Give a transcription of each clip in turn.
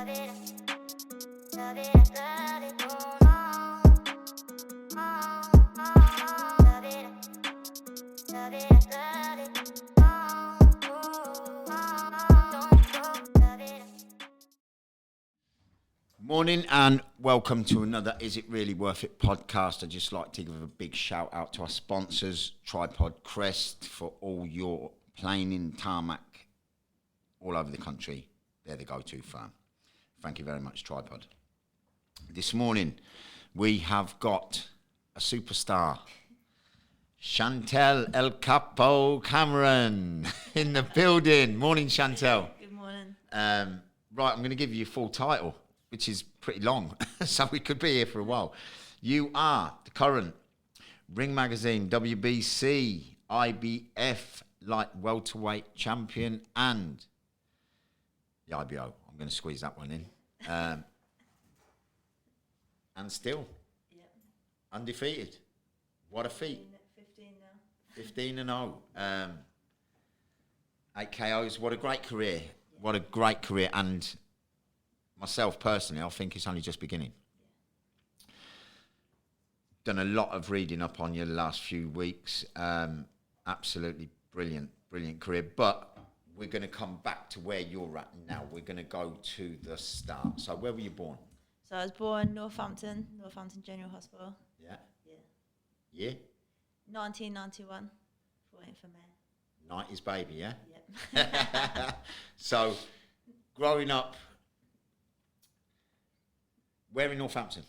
Morning and welcome to another Is It Really Worth It podcast. I'd just like to give a big shout out to our sponsors, Tripod Crest, for all your planing tarmac all over the country. They're the go-to firm. Thank you very much, Tripod. This morning we have got a superstar, Chantelle El Capo Cameron in the building. Morning, Chantelle. Good morning. Right, I'm going to give you your full title, which is pretty long, so we could be here for a while. You are the current Ring Magazine, WBC, IBF light welterweight champion, and the IBO. I'm going to squeeze that one in. And still undefeated. What a feat. 15 now. 15 and 0. 8 KOs. What a great career. What a great career. And myself personally, I think it's only just beginning. Done a lot of reading up on you the last few weeks. Absolutely brilliant career. But we're going to come back to where you're at now. We're going to go to the start. So where were you born? So I was born Northampton General Hospital. Yeah. Yeah. Year? 1991. 14th for May. 90s baby, yeah? Yep. So growing up, where in Northampton?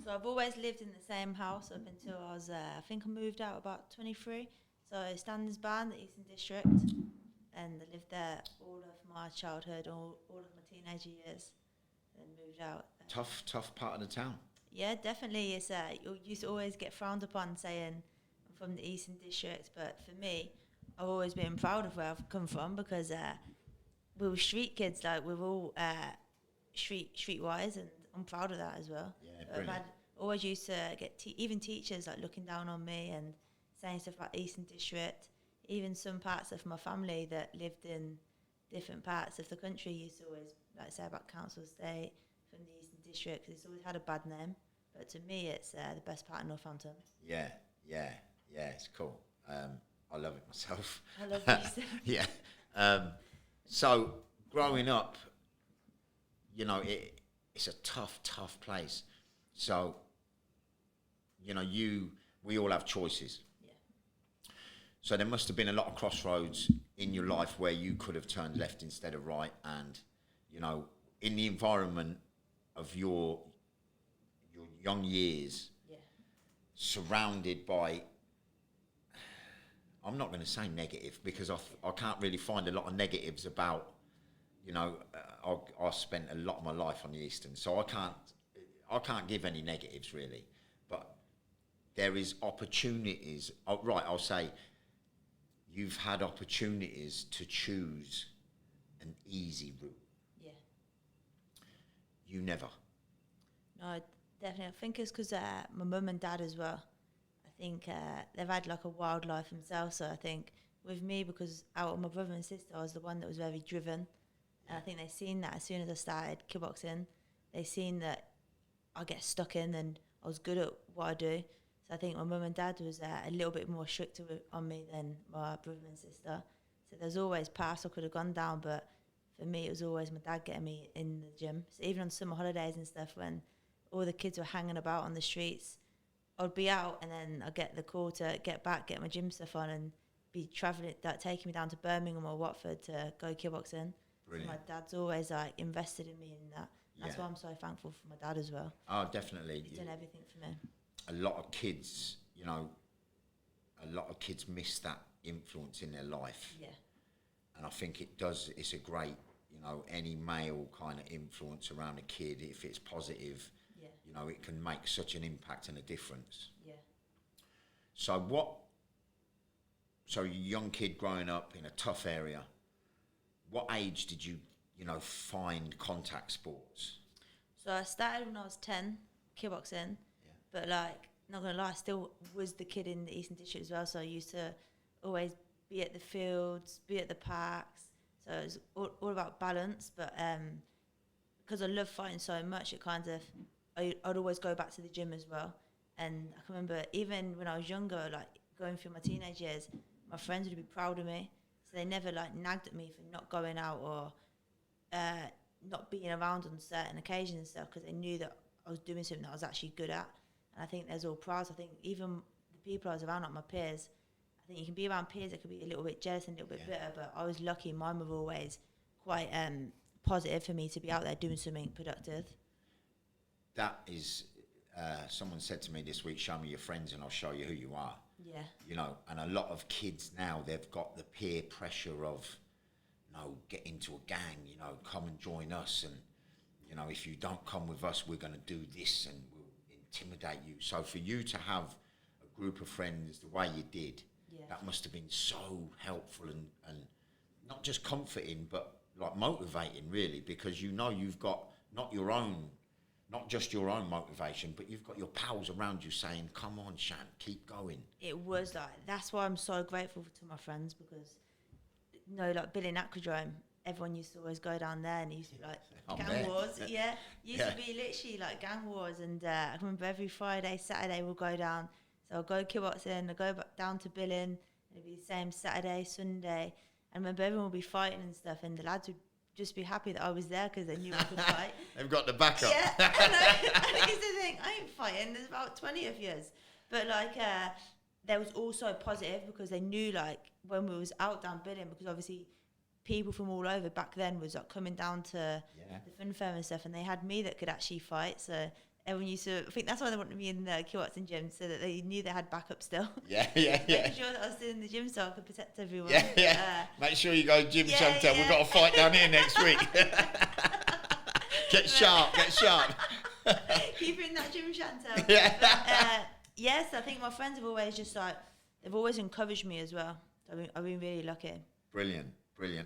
So I've always lived in the same house up until I was, I think I moved out about 23. So Standersban, the Eastern District, and I lived there all of my childhood, all of my teenager years, and moved out. Tough part of the town. Yeah, definitely. It's you used to always get frowned upon saying I'm from the Eastern District, but for me, I've always been proud of where I've come from because we were street kids, like we were all streetwise, and I'm proud of that as well. Yeah, So brilliant. I've always used to get even teachers like looking down on me and saying stuff like Eastern District. Even some parts of my family that lived in different parts of the country used to always like say about Council Estate from the Eastern District, 'cause it's always had a bad name. But to me, it's the best part of Northampton. Yeah, it's cool. I love it myself. I love it. Yeah. So growing up, you know, it's a tough place. So, you know, we all have choices. Yeah. So there must have been a lot of crossroads in your life where you could have turned left instead of right, and, you know, in the environment of your young years, surrounded by, I'm not going to say negative because I can't really find a lot of negatives about, you know, I spent a lot of my life on the Eastern, so I can't give any negatives really, but there is opportunities. I'll say you've had opportunities to choose an easy route. Yeah. You never. No, definitely. I think it's because my mum and dad as well. I think they've had like a wild life themselves. So I think with me, because out of my brother and sister, I was the one that was very driven. And I think they seen that as soon as I started kickboxing, they seen that I get stuck in and I was good at what I do. So I think my mum and dad was a little bit more strict on me than my brother and sister. So there's always paths I could have gone down, but for me, it was always my dad getting me in the gym. So even on summer holidays and stuff, when all the kids were hanging about on the streets, I'd be out and then I'd get the call to get back, get my gym stuff on and be travelling, like taking me down to Birmingham or Watford to go kickboxing. Brilliant. So my dad's always like invested in me in that. That's why I'm so thankful for my dad as well. Oh, definitely. He's done everything for me. A lot of kids, you know, miss that influence in their life. Yeah. And I think it's a great, you know, any male kind of influence around a kid, if it's positive, you know, it can make such an impact and a difference. Yeah. So you're a young kid growing up in a tough area. What age did you know, find contact sports? So I started when I was 10, kickboxing, but like, not gonna lie, I still was the kid in the Eastern District as well, so I used to always be at the fields, be at the parks, so it was all about balance, but because I love fighting so much, it kind of, I'd always go back to the gym as well. And I can remember even when I was younger, like going through my teenage years, my friends would be proud of me. So they never like nagged at me for not going out or not being around on certain occasions and stuff, because they knew that I was doing something that I was actually good at. And I think there's all proud. I think even the people I was around, like my peers, I think you can be around peers that could be a little bit jealous and a little bit bitter, but I was lucky. Mine were always quite positive for me to be out there doing something productive. That is, someone said to me this week, show me your friends and I'll show you who you are. Yeah. You know, and a lot of kids now, they've got the peer pressure of, you know, get into a gang, you know, come and join us. And, you know, if you don't come with us, we're going to do this and we'll intimidate you. So for you to have a group of friends the way you did, that must have been so helpful and not just comforting, but like motivating really, because you know you've got not just your own motivation, but you've got your pals around you saying, come on, Shan, keep going. It was like, that's why I'm so grateful to my friends, because, you know, like Billy Aquadrome, everyone used to always go down there and it used to be like gang wars. Yeah. Used to be literally like gang wars. And I can remember every Friday, Saturday we'll go down. So I'll go kickboxing, I'll go back down to Billing. It'll be the same Saturday, Sunday. And I remember everyone would be fighting and stuff, and the lads would just be happy that I was there because they knew I could fight. They've got the backup. Yeah, and I used to think, I ain't fighting, there's about 20 of yous. But like, there was also positive because they knew like when we was out down Billing, because obviously people from all over back then was like coming down to the fun fair and stuff, and they had me that could actually fight. So everyone used to, I think that's why they wanted me in the kickboxing gym, so that they knew they had backup still. Making sure that I was still in the gym so I could protect everyone. Make sure you go gym, Chantelle. We've got a fight down here next week. Get sharp. Keep in that gym, Chantelle. Yes, I think my friends have always just like, they've always encouraged me as well. I've been really lucky. Brilliant.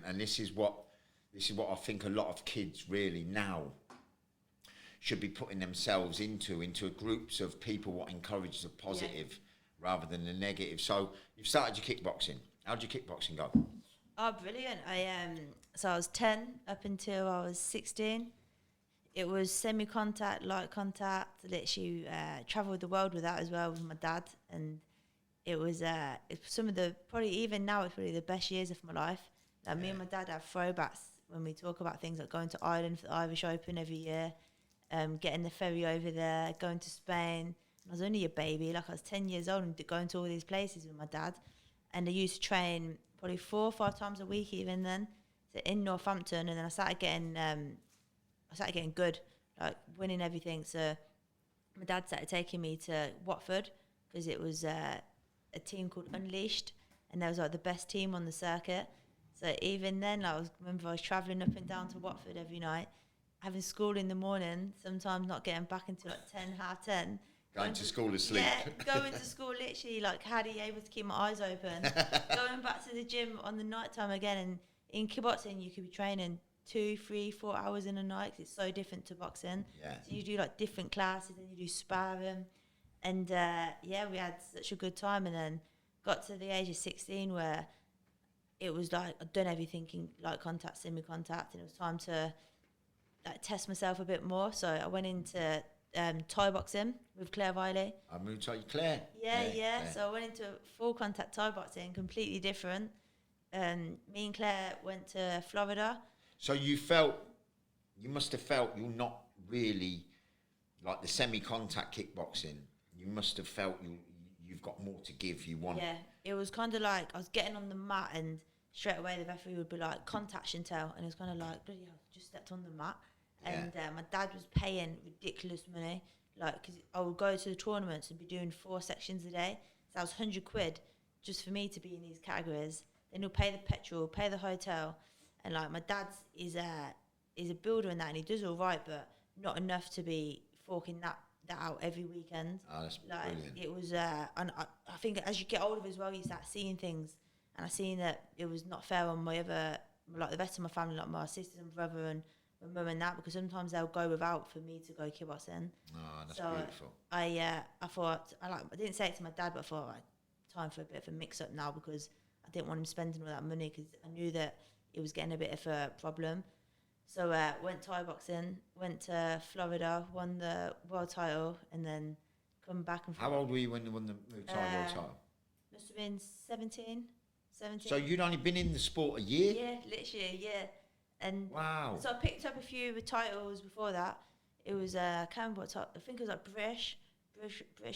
And this is what I think a lot of kids really now should be putting themselves into groups of people what encourage the positive rather than the negative. So you've started your kickboxing. How did your kickboxing go? Oh, brilliant. So I was 10 up until I was 16. It was semi-contact, light contact. Literally travelled the world with that as well with my dad. And it was some of the, probably even now, it's probably the best years of my life. Like me and my dad have throwbacks when we talk about things like going to Ireland for the Irish Open every year. Getting the ferry over there, going to Spain. I was only a baby, like I was 10 years old and going to all these places with my dad. And I used to train probably 4 or 5 times a week even then. So in Northampton, and then I started getting good, like winning everything. So my dad started taking me to Watford because it was a team called Unleashed, and they was like the best team on the circuit. So even then, I remember I was travelling up and down to Watford every night, having school in the morning, sometimes not getting back until like 10, half 10. Going to school asleep. Yeah, going to school literally like hardly able to keep my eyes open. Going back to the gym on the night time again. And in kickboxing, you could be training 2, 3, 4 hours in a night 'cause it's so different to boxing. Yeah. So you do like different classes and you do sparring. And we had such a good time. And then got to the age of 16 where it was like I'd done everything in like contact, semi-contact, and it was time to like test myself a bit more. So I went into Thai boxing with Claire Riley. I moved to Claire. Yeah. So I went into full contact Thai boxing, completely different. Me and Claire went to Florida. So you must have felt you're not really like the semi-contact kickboxing. You must have felt you've got more to give. You want. Yeah, it was kind of like I was getting on the mat and straight away the referee would be like, contact Chantelle, and it was kind of like, bloody hell, just stepped on the mat. And my dad was paying ridiculous money, like, because I would go to the tournaments and be doing 4 sections a day. So that was £100 just for me to be in these categories. Then he'll pay the petrol, pay the hotel, and like my dad is a builder in that, and he does all right, but not enough to be forking that out every weekend. Oh, that's like, brilliant. It was, and I think as you get older as well, you start seeing things, and I seen that it was not fair on my other, like the rest of my family, like my sisters and brother and my mum and that, because sometimes they'll go without for me to go kickboxing. Oh, that's so beautiful. I thought, I didn't say it to my dad, but I thought, time for a bit of a mix-up now, because I didn't want him spending all that money, because I knew that it was getting a bit of a problem. So went Thai boxing, went to Florida, won the world title, and then come back and forth. How old were you when you won the Muay Thai world title? Must have been 17. So you'd only been in the sport a year? Yeah, literally a year. And wow. So I picked up a few titles before that. It was I can't remember what I think it was like British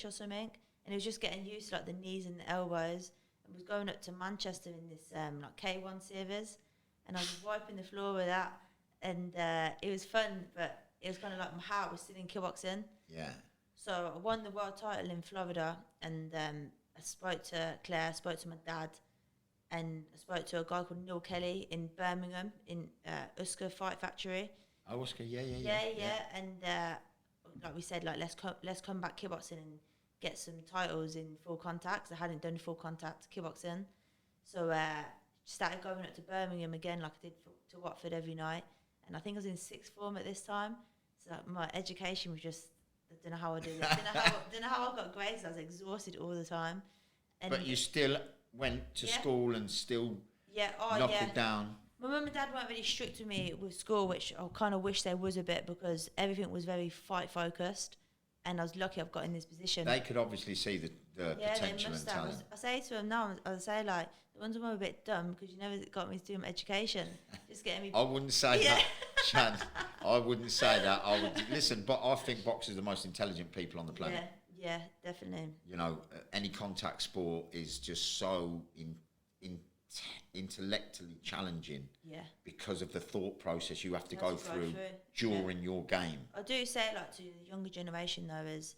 or something. And it was just getting used to like the knees and the elbows. And was going up to Manchester in this like K1 series, and I was wiping the floor with that, and it was fun, but it was kind of like my heart was still in kickboxing. Yeah. So I won the world title in Florida, and I spoke to Claire, spoke to my dad, and I spoke to a guy called Neil Kelly in Birmingham in Usker Fight Factory. Oh, Usker, yeah. And like we said, like let's come back kickboxing and get some titles in full contact. I hadn't done full contact kickboxing, so started going up to Birmingham again, like I did to Watford every night. And I think I was in sixth form at this time, so like, my education was just, I don't know how I did it. Don't know how I got grades. I was exhausted all the time. And but you still went to school and still knocked it down. My mum and dad weren't really strict with me with school, which I kind of wish there was a bit, because everything was very fight focused. And I was lucky I've got in this position. They could obviously see the potential and talent. I say to them now, I say like, the ones who are a bit dumb because you never got me to do my education. Just getting me. I wouldn't say that, Shan. I wouldn't say that. I would listen, but I think boxers are the most intelligent people on the planet. Yeah, definitely. You know, any contact sport is just so intellectually challenging. Yeah. Because of the thought process you have to go through during your game. I do say like to the younger generation though, is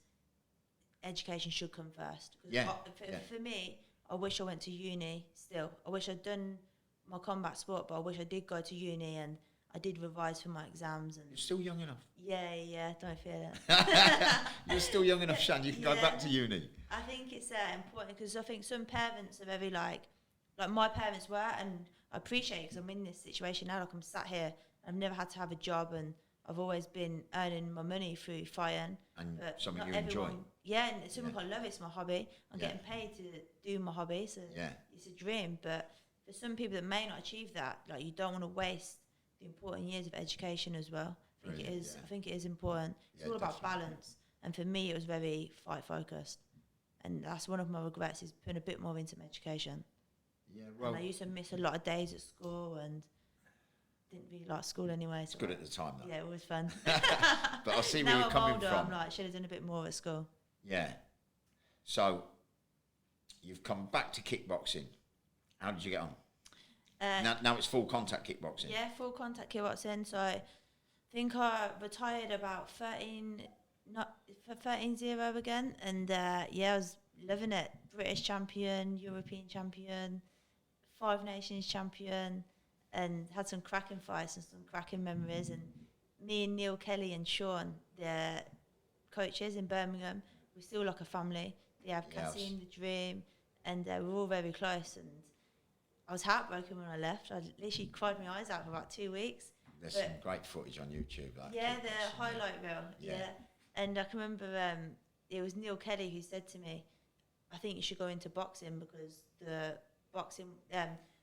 education should come first. For me, I wish I went to uni still. I wish I'd done my combat sport, but I wish I did go to uni and I did revise for my exams. And you're still young enough. Yeah, don't feel it. You're still young enough, Shan. You can go back to uni. I think it's important because I think some parents are very like my parents were, and I appreciate it because I'm in this situation now. Like I'm sat here, I've never had to have a job, and I've always been earning my money through fighting. And something you enjoy. Yeah, and it's something I love. It's my hobby. I'm getting paid to do my hobby, so it's a dream. But for some people that may not achieve that, like you don't want to waste the important years of education as well. I think it is. I think it is important. It's all about balance. And for me, it was very fight focused, and that's one of my regrets is putting a bit more into my education. Yeah, well, and I used to miss a lot of days at school and didn't really like school anyway. It's good at the time though. Yeah, it was fun. But I see where you're coming from. I'm like, should have done a bit more at school. Yeah. So, you've come back to kickboxing. How did you get on? Now it's full contact kickboxing. Yeah, full contact kickboxing. So, I think I retired about 13-0 again. And I was loving it. British champion, European champion, 5 Nations champion, and had some cracking fights and some cracking memories. And me and Neil Kelly and Sean, the coaches in Birmingham, we're still like a family. They have Cassim, the Dream, and we're all very close. And I was heartbroken when I left. I literally cried my eyes out for about 2 weeks. There's some great footage on YouTube. The highlight reel. Yeah. And I can remember it was Neil Kelly who said to me, I think you should go into boxing because the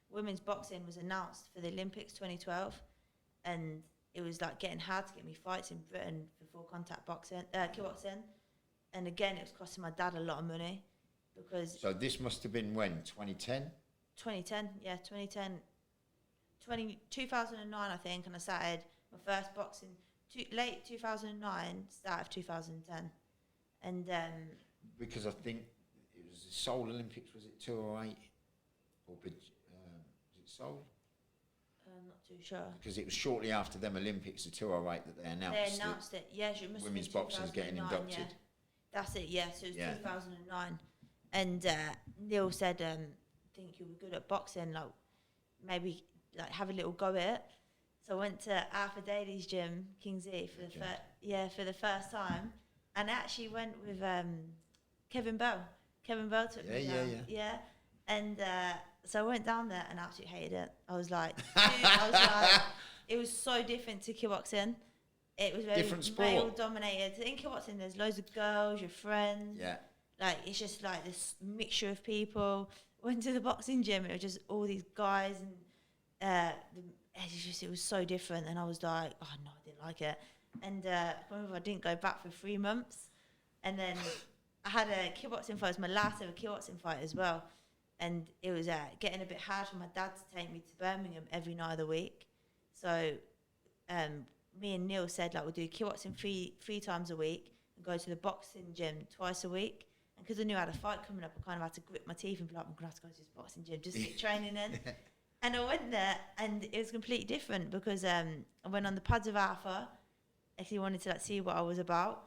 women's boxing was announced for the Olympics 2012, and it was like getting hard to get me fights in Britain for full contact kickboxing, and again it was costing my dad a lot of money because. So this must have been when 2010. 2010, 2009 I think, and I started my first boxing late 2009, start of 2010, and because I think. Was it Seoul Olympics? Was it 208? Or was it Seoul? I'm not too sure. Because it was shortly after them Olympics, the 208, that they announced it. Yes, it must women's have been boxing is getting inducted. Yeah. That's it. Yeah, so it was 2009, and Neil said, "Think you'll be good at boxing? Like maybe like have a little go at it." So I went to Arthur Daly's gym, King's E, for the first time, and I actually went with Kevin Bell. Kevin Bell took me down. Yeah. And so I went down there and absolutely hated it. I was like, it was so different to kickboxing. It was very male dominated. In kickboxing, there's loads of girls, your friends. Yeah. Like, it's just like this mixture of people. Went to the boxing gym, it was just all these guys, and it was so different. And I was like, oh no, I didn't like it. And I remember I didn't go back for 3 months. And then I had a kickboxing fight. It was my last ever kickboxing fight as well. And it was getting a bit hard for my dad to take me to Birmingham every night of the week. So me and Neil said, like, we'll do kickboxing three times a week and go to the boxing gym twice a week. And because I knew I had a fight coming up, I kind of had to grit my teeth and be like, I'm going to have to go to this boxing gym, just get training in. And I went there, and it was completely different because I went on the pads with Arthur. Actually wanted to like see what I was about.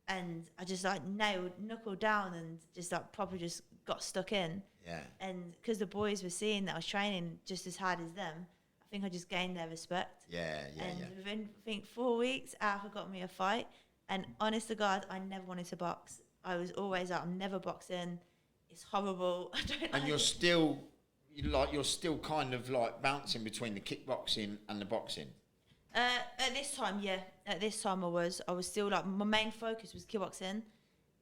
And I just like knuckled down and just like probably just got stuck in. Yeah. And because the boys were seeing that I was training just as hard as them, I think I just gained their respect. And within, I think, 4 weeks, Arthur got me a fight. And honest to God, I never wanted to box. I was always like, I'm never boxing. It's horrible. I don't And you're still kind of like bouncing between the kickboxing and the boxing. At this time, yeah. At this time, I was still like, my main focus was kickboxing,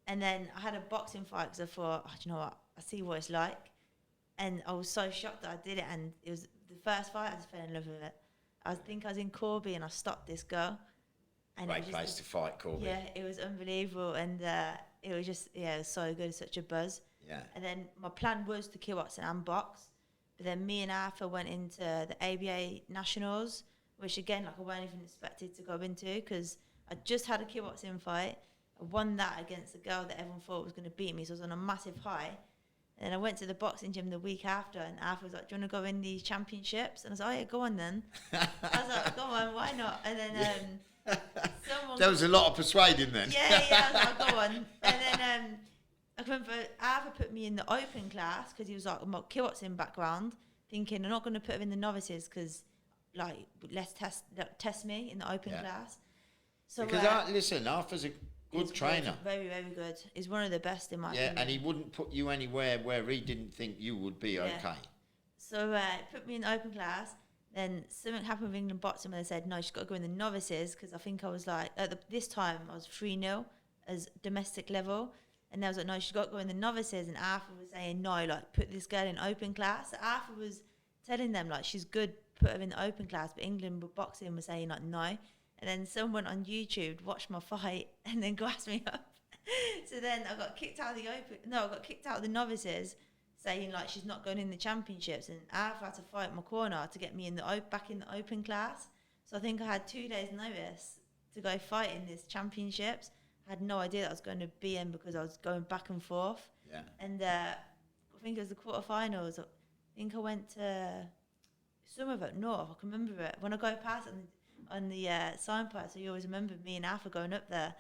and then I had a boxing fight because I thought, oh, do you know what? I see what it's like, and I was so shocked that I did it. And it was the first fight. I just fell in love with it. I think I was in Corby, and I stopped this girl. And Great place to fight, Corby. Yeah, it was unbelievable, and it was just it was so good, such a buzz. Yeah. And then my plan was to kickbox and box, but then me and Arthur went into the ABA Nationals, which again, like, I weren't even expected to go into because I just had a kickboxing fight. I won that against a girl that everyone thought was going to beat me, so I was on a massive high. And then I went to the boxing gym the week after, and Arthur was like, do you want to go in these championships? And I was like, oh yeah, go on then. I was like, go on, why not? And then there was a lot of persuading then. Yeah, I was like, go on. And then I remember Arthur put me in the open class because he was like, my kickboxing background, thinking I'm not going to put him in the novices because, like, let's test me in the open class. So because listen, Arthur's a good trainer. Very, very good. He's one of the best in my opinion. Yeah, and he wouldn't put you anywhere where he didn't think you would be okay. So put me in the open class. Then something happened with England boxing where they said, no, she's got to go in the novices because I think I was like, this time I was 3-0 as domestic level. And they was like, no, she's got to go in the novices. And Arthur was saying, no, like, put this girl in open class. So Arthur was telling them, like, she's good, put her in the open class. But England boxing was saying, like, no. And then someone on YouTube watched my fight and then grassed me up. So then I got kicked out of the novices, saying, like, she's not going in the championships. And Arthur had to fight my corner to get me back in the open class. So I think I had 2 days notice to go fight in these championships. I had no idea that I was going to be in because I was going back and forth. Yeah. And I think it was the quarterfinals. I think I went to some of it north. I can remember it. When I go past on the signpost, I always remember me and Arthur going up there.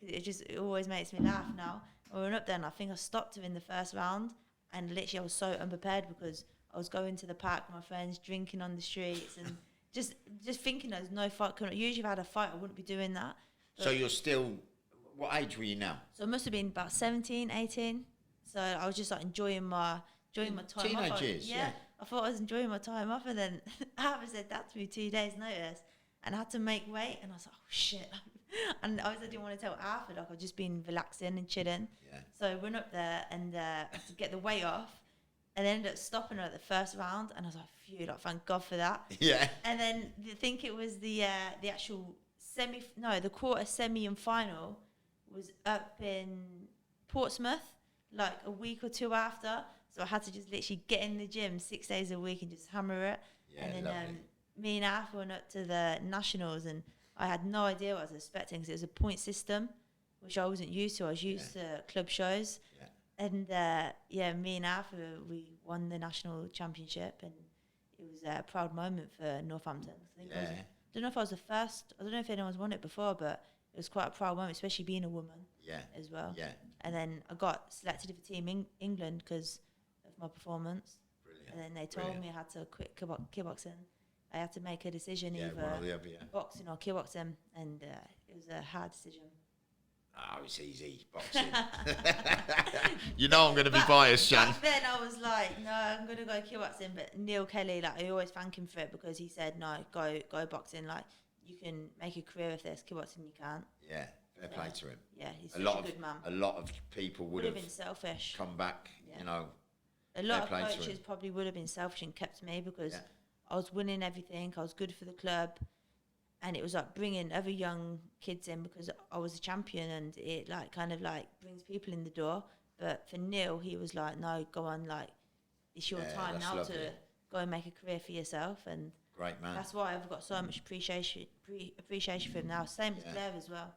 Because it always makes me laugh now. I went up there and I think I stopped him in the first round. And literally I was so unprepared because I was going to the park with my friends, drinking on the streets and just thinking there's no fight coming up. Usually if I had a fight, I wouldn't be doing that. So you're still... What age were you now? So it must have been about 17, 18. So I was just like enjoying my time off. Teenage years, yeah. I thought I was enjoying my time off, and then Arthur said that to me 2 days notice, and I had to make weight, and I was like, oh shit. And I didn't want to tell Arthur, like, I've just been relaxing and chilling. Yeah. So I went up there and to get the weight off, and then ended up stopping her at the first round, and I was like, phew, like, thank God for that. Yeah. And then I think it was the actual the quarter semi and final was up in Portsmouth, like a week or two after. So I had to just literally get in the gym 6 days a week and just hammer it. Yeah, and then me and Arthur went up to the Nationals, and I had no idea what I was expecting because it was a point system, which I wasn't used to. I was used to club shows. Yeah. And me and Arthur, we won the national championship, and it was a proud moment for Northampton. I think I don't know if I was the first. I don't know if anyone's won it before, but it was quite a proud moment, especially being a woman as well. Yeah. And then I got selected for Team England because of my performance. Brilliant. And then they told me I had to quit kickboxing. I had to make a decision either boxing or kickboxing, and it was a hard decision. Oh, it's easy, boxing. You know I'm going to be biased, Jan. Back then I was like, no, I'm going to go kickboxing. But Neil Kelly, like, I always thank him for it because he said, no, go boxing. Like, you can make a career of this. Kickboxing, you can't. Yeah, fair play to him. Yeah, he's such a good man. A lot of people would have been selfish. Come back, you know. A lot of coaches probably would have been selfish and kept me because I was winning everything. I was good for the club. And it was like bringing other young kids in because I was a champion, and it like kind of like brings people in the door. But for Neil, he was like, no, go on, like, it's your time now lovely. to go and make a career for yourself. And Great man. that's why I've got so much appreciation for him now. Same as Blair as well.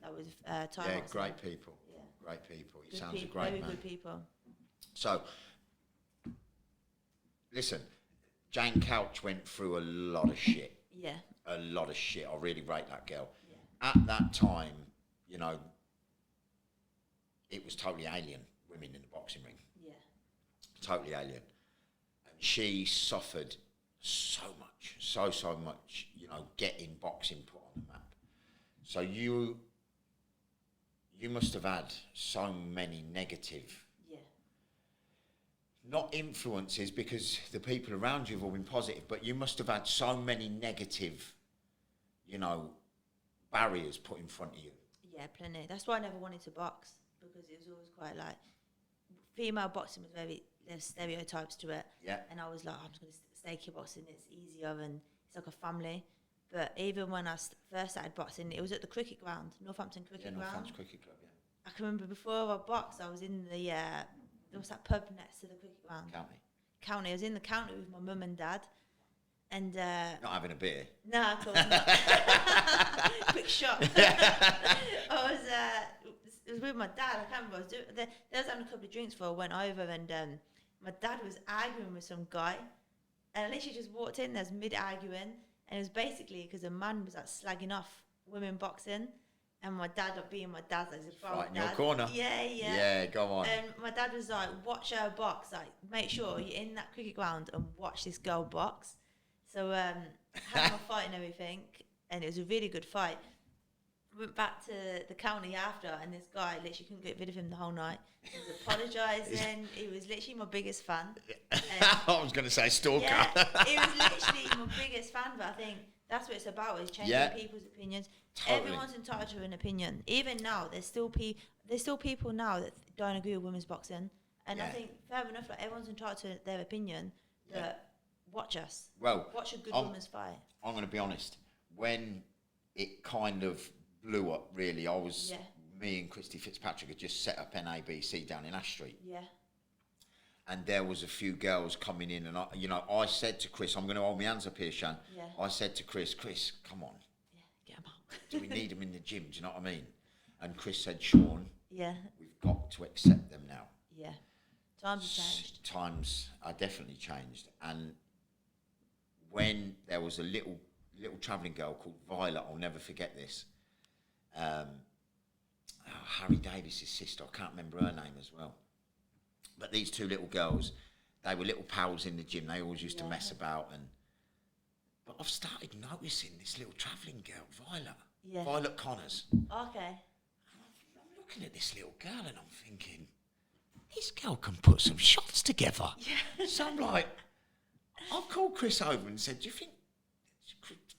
That was time. Yeah, great people. Yeah. Great people. He sounds a great very man. Good people. So, listen, Jane Couch went through a lot of shit. Yeah. A lot of shit. I really rate that girl. Yeah. At that time, you know, it was totally alien, women in the boxing ring. Yeah. Totally alien. And she suffered so much, so much, you know, getting boxing put on the map. So you must have had so many negative, not influences, because the people around you have all been positive, but you must have had so many negative, you know, barriers put in front of you. Yeah, plenty. That's why I never wanted to box, because it was always quite like, female boxing was there's stereotypes to it. Yeah. And I was like, I'm just going to stay kickboxing, it's easier and it's like a family. But even when I first started boxing, it was at the cricket ground, Northampton Cricket Ground. Northampton Cricket Club, yeah. I can remember before I boxed, I was in the, there was that pub next to the cricket ground. County. I was in the county with my mum and dad. And not having a beer. No, of course not. Quick shot. I was it was with my dad. I can't remember. I was having a couple of drinks before I went over, and my dad was arguing with some guy, and I literally just walked in. There's mid arguing, and it was basically because a man was like slagging off women boxing, and my dad, like being my dad, like right in your corner. Yeah. Yeah, go on. And my dad was like, "Watch her box. Like, make sure you're in that cricket ground and watch this girl box." So had my fight and everything, and it was a really good fight. Went back to the county after, and this guy literally couldn't get rid of him the whole night. He was apologising. He was literally my biggest fan. I was going to say stalker. Yeah, he was literally my biggest fan, but I think that's what it's about, is changing people's opinions. Totally. Everyone's entitled to an opinion. Even now, there's still people now that don't agree with women's boxing. And I think, fair enough, like, everyone's entitled to their opinion, but watch us. Well, watch a good women's fight. I'm going to be honest. When it kind of blew up, really, me and Christy Fitzpatrick had just set up NABC down in Ash Street. Yeah. And there was a few girls coming in, and I said to Chris, I'm going to hold my hands up here, Shan. Yeah. I said to Chris, come on. Yeah, get them out. Do we need them in the gym? Do you know what I mean? And Chris said, Sean, we've got to accept them now. Yeah. Times have changed. Times are definitely changed. And when there was a little travelling girl called Violet, I'll never forget this. Harry Davis's sister, I can't remember her name as well. But these two little girls, they were little pals in the gym. They always used to mess about. But I've started noticing this little travelling girl, Violet Connors. Okay. And I'm looking at this little girl and I'm thinking, this girl can put some shots together. Yeah. So I'm like, I called Chris over and said, do you think...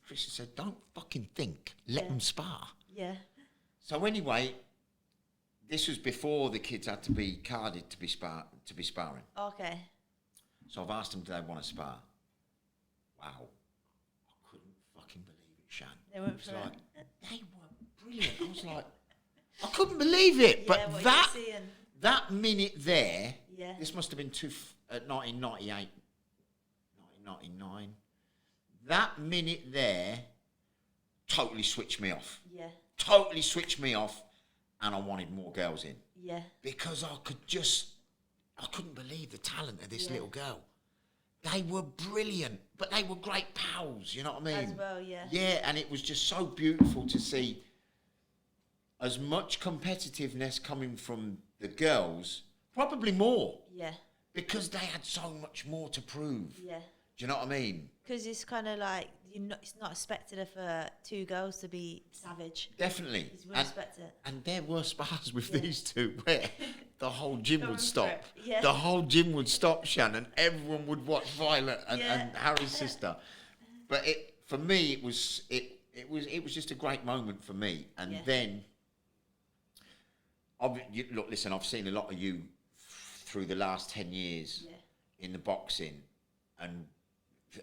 Chris said, don't fucking think. Let them spar. Yeah. So anyway, this was before the kids had to be carded to be sparring. Okay. So I've asked them, do they want to spar? Wow. I couldn't fucking believe it, Shan. They went for like, they were brilliant. I was like, I couldn't believe it. But that minute there, this must have been 1998, 1999. That minute there totally switched me off. Yeah. Totally switched me off, and I wanted more girls in. Yeah. Because I couldn't believe the talent of this little girl. They were brilliant, but they were great pals, you know what I mean? As well, yeah. Yeah, and it was just so beautiful to see as much competitiveness coming from the girls, probably more. Yeah. Because they had so much more to prove. Yeah. Do you know what I mean? Because it's kind of like, it's not expected for two girls to be savage. Definitely. You wouldn't expect it. And there were spars with these two where the whole gym would stop. Yeah. The whole gym would stop, Shannon. Everyone would watch Violet and Harry's sister. But for me, it was just a great moment for me. And then, look, listen, I've seen a lot of you through the last 10 years in the boxing, and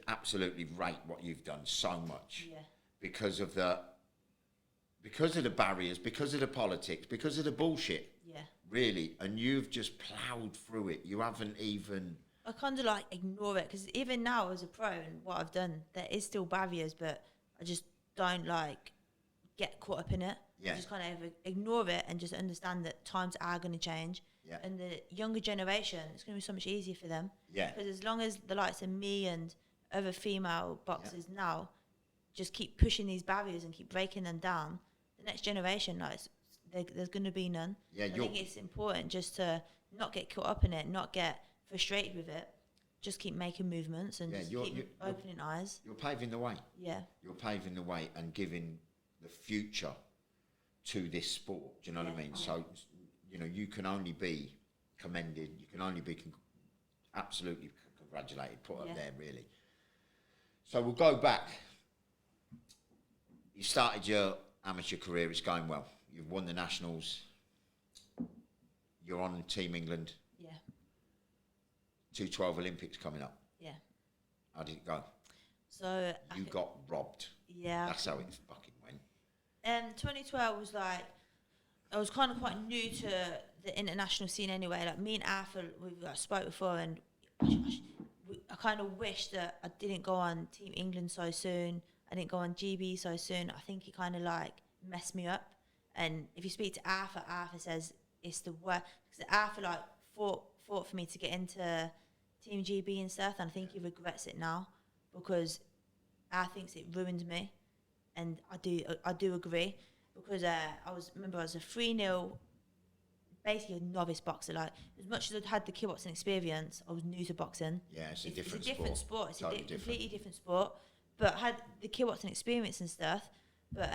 absolutely rate what you've done so much. Yeah. Because of the barriers, because of the politics, because of the bullshit. Yeah. Really, and you've just ploughed through it. You haven't even. I kind of like ignore it because even now as a pro and what I've done, there is still barriers, but I just don't like get caught up in it. Yeah. I just kind of ignore it and just understand that times are going to change. Yeah. And the younger generation, it's going to be so much easier for them. Yeah. Because as long as the likes of me and other female boxers now just keep pushing these barriers and keep breaking them down, the next generation, like, there's going to be none. Yeah, I think it's important just to not get caught up in it, not get frustrated with it, just keep making movements and just keep opening eyes. You're paving the way. Yeah. You're paving the way and giving the future to this sport. Do you know what I mean? So, you know, you can only be commended. You can only be absolutely congratulated, put up there, really. So we'll go back. You started your amateur career. It's going well. You've won the nationals. You're on Team England. Yeah. 2012 Olympics coming up. Yeah. How did it go? So you got robbed. Yeah. That's how it fucking went. 2012 was like, I was kind of quite new to the international scene anyway. Like me and Arthur, we've spoke before, and I kind of wish that I didn't go on Team England so soon. I didn't go on GB so soon. I think it kind of like messed me up. And if you speak to Arthur, Arthur says it's the worst. Because Arthur like fought for me to get into Team GB and stuff, and I think he regrets it now because I think it ruined me, and I do agree because I was a 3-0, basically a novice boxer. Like as much as I'd had the kickboxing experience, I was new to boxing. Yeah, it's a different sport. It's totally a completely different sport. But I had the kickboxing experience and stuff. But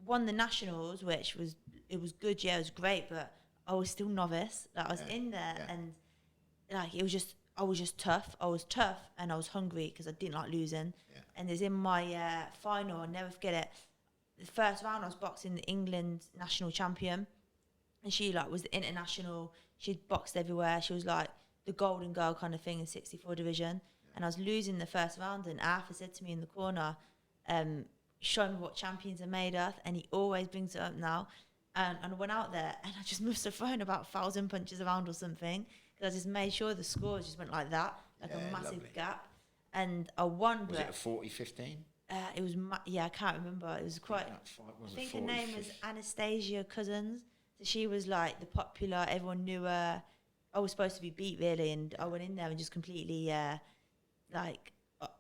won the nationals, which was good. Yeah, it was great. But I was still novice. Like I was in there, and like I was just tough. I was tough, and I was hungry because I didn't like losing. Yeah. And there's in my final, I'll never forget it. The first round, I was boxing the England national champion, and she like was the international. She'd boxed everywhere. She was like the golden girl kind of thing in 64 division. And I was losing the first round, and Arthur said to me in the corner, show me what champions are made of, and he always brings it up now. And I went out there, and I just must have thrown about 1,000 punches around or something, because I just made sure the scores just went like that, like a massive gap. And I won. Was it a 40-15? It was, I can't remember. It was quite, I think her name was Anastasia Cousins. So she was like the popular, everyone knew her. I was supposed to be beat, really, and I went in there and just completely...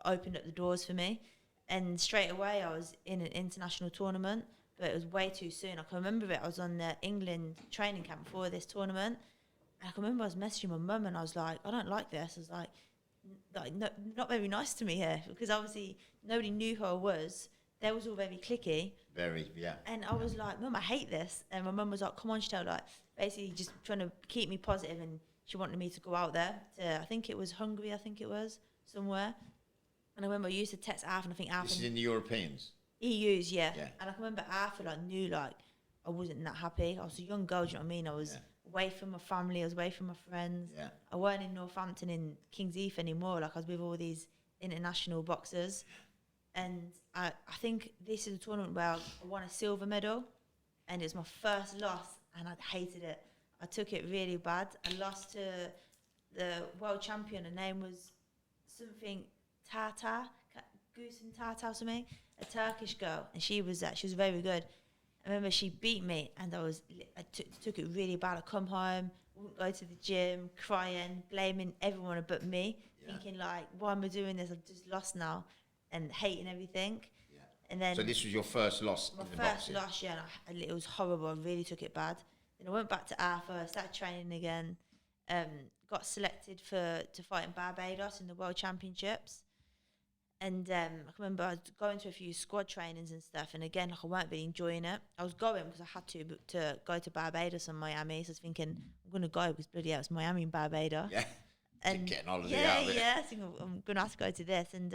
opened up the doors for me, and straight away I was in an international tournament, but it was way too soon. I can remember it. I was on the England training camp before this tournament, and I can remember I was messaging my mum, and I was like, I don't like this. I was like no, not very nice to me here, because obviously nobody knew who I was. They was all very cliquey. Very, yeah. And I was like, Mum, I hate this. And my mum was like, come on, Chantelle, like basically just trying to keep me positive, and she wanted me to go out there to, I think it was Hungary, somewhere. And I remember I used to text Arthur, and I think Arthur... This is in the Europeans? EUs, yeah. And I can remember Arthur knew I wasn't that happy. I was a young girl, do you know what I mean? I was away from my family, I was away from my friends. Yeah. I weren't in Northampton in King's Heath anymore. Like I was with all these international boxers. And I think this is a tournament where I won a silver medal, and it was my first loss, and I hated it. I took it really bad. I lost to the world champion. Her name was something Tata, Gülsen Tata or something, a Turkish girl, and she was very good. I remember she beat me, and I took it really bad. I come home, wouldn't go to the gym, crying, blaming everyone but me, thinking like, why am I doing this? I've just lost now, and hating everything. Yeah. And then, so this was your first loss in the boxing? My first loss, yeah. And it was horrible. I really took it bad. Then I went back to Arthur, started training again, got selected to fight in Barbados in the World Championships. And I can remember I was going to a few squad trainings and stuff, and again, I weren't really enjoying it. I was going because I had to go to Barbados and Miami, so I was thinking, I'm going to go because bloody hell, it's Miami and Barbados. Yeah, and getting holiday out of it. I think I'm going to have to go to this. And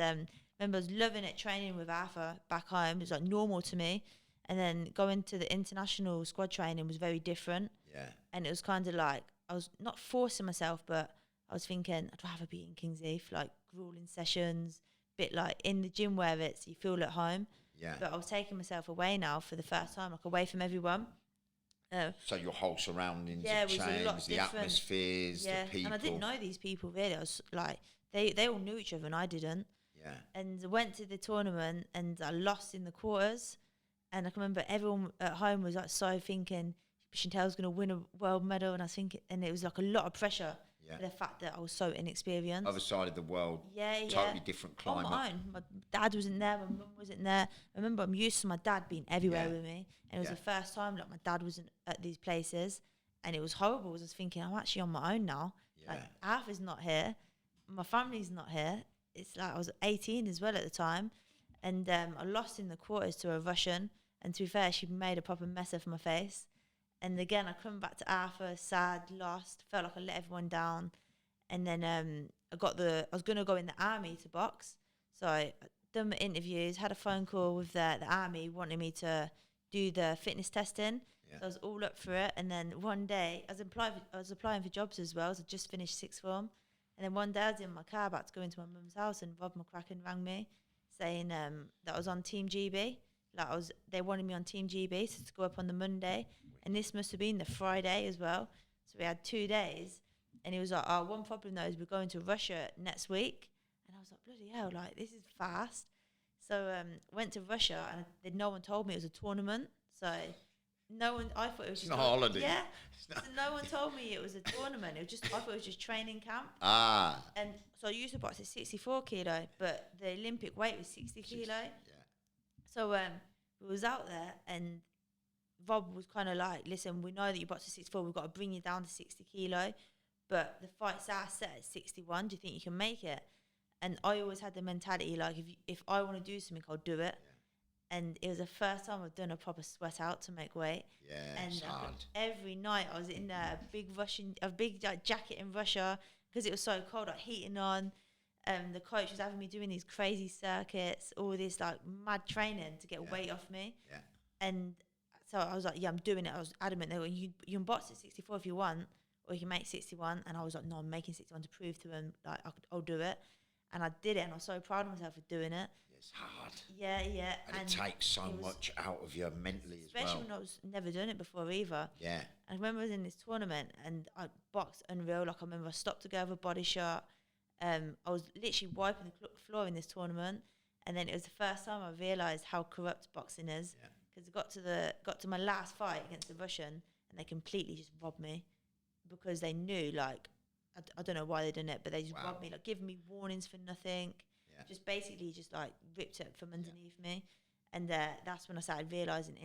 remember, I was loving it, training with Arthur back home. It was like normal to me. And then going to the international squad training was very different. Yeah. And it was kind of like, I was not forcing myself, but I was thinking I'd rather be in King's Heath, like grueling sessions, bit like in the gym where it's you feel at home. Yeah. But I was taking myself away now for the first time, like away from everyone. So your whole surroundings Yeah, have it was a lot changed, the different. atmospheres, Yeah, the people. and I didn't know these people really. I was like, they all knew each other and I didn't. Yeah. And I went to the tournament and I lost in the quarters. And I can remember everyone at home was like so thinking Chantelle's going to win a world medal. And I think, and it was like a lot of pressure for the fact that I was so inexperienced. Other side of the world. Yeah, totally different climate. On my own. My dad wasn't there, my mum wasn't there. I remember I'm used to my dad being everywhere with me. And it was the first time like my dad wasn't at these places. And it was horrible. I was thinking, I'm actually on my own now. Yeah. Like, Arthur's not here. My family's not here. It's like I was 18 as well at the time. And I lost in the quarters to a Russian. And to be fair, she made a proper mess of my face. And again, I come back to Arthur, sad, lost, felt like I let everyone down. And then I was going to go in the army to box. So I done my interviews, had a phone call with the army wanting me to do the fitness testing. Yeah. So I was all up for it. And then one day, I was applying for jobs as well. So I just finished sixth form. And then one day I was in my car about to go into my mum's house and Rob McCracken rang me saying that I was on Team GB. They wanted me on Team GB to go up on the Monday. And this must have been the Friday as well. So we had 2 days. And he was like, oh, one problem though is we're going to Russia next week. And I was like, bloody hell, like this is fast. So went to Russia and no one told me it was a tournament. So I thought it was just a holiday. Yeah. So no one told me it was a tournament. I thought it was just training camp. And so I used to box at 64 kilo, but the Olympic weight was 60 kilo. Yeah. So we was out there and Rob was kind of like, listen, we know that you box at 64, we've got to bring you down to 60 kilo, but the fights are set at 61. Do you think you can make it? And I always had the mentality, like, if I want to do something, I'll do it. Yeah. And it was the first time I've done a proper sweat out to make weight. Yeah, and it's hard. Every night I was in a big jacket in Russia because it was so cold, like heating on. The coach was having me doing these crazy circuits, all this like mad training to get weight off me. Yeah. And so I was like, yeah, I'm doing it. I was adamant. They were, you can box at 64 if you want, or you can make 61. And I was like, no, I'm making 61 to prove to them like I'll do it. And I did it, and I was so proud of myself for doing it. It's hard. Yeah. And it takes so much out of you mentally as well. Especially when I was never done it before either. Yeah. And I remember I was in this tournament, and I boxed unreal. Like I remember I stopped to go have a body shot. I was literally wiping the floor in this tournament, and then it was the first time I realised how corrupt boxing is. Because I got to my last fight against the Russian, and they completely just robbed me because they knew, like, I don't know why they done it, but they just robbed me, like giving me warnings for nothing. Yeah. Just basically just like ripped it from underneath me, and that's when I started realising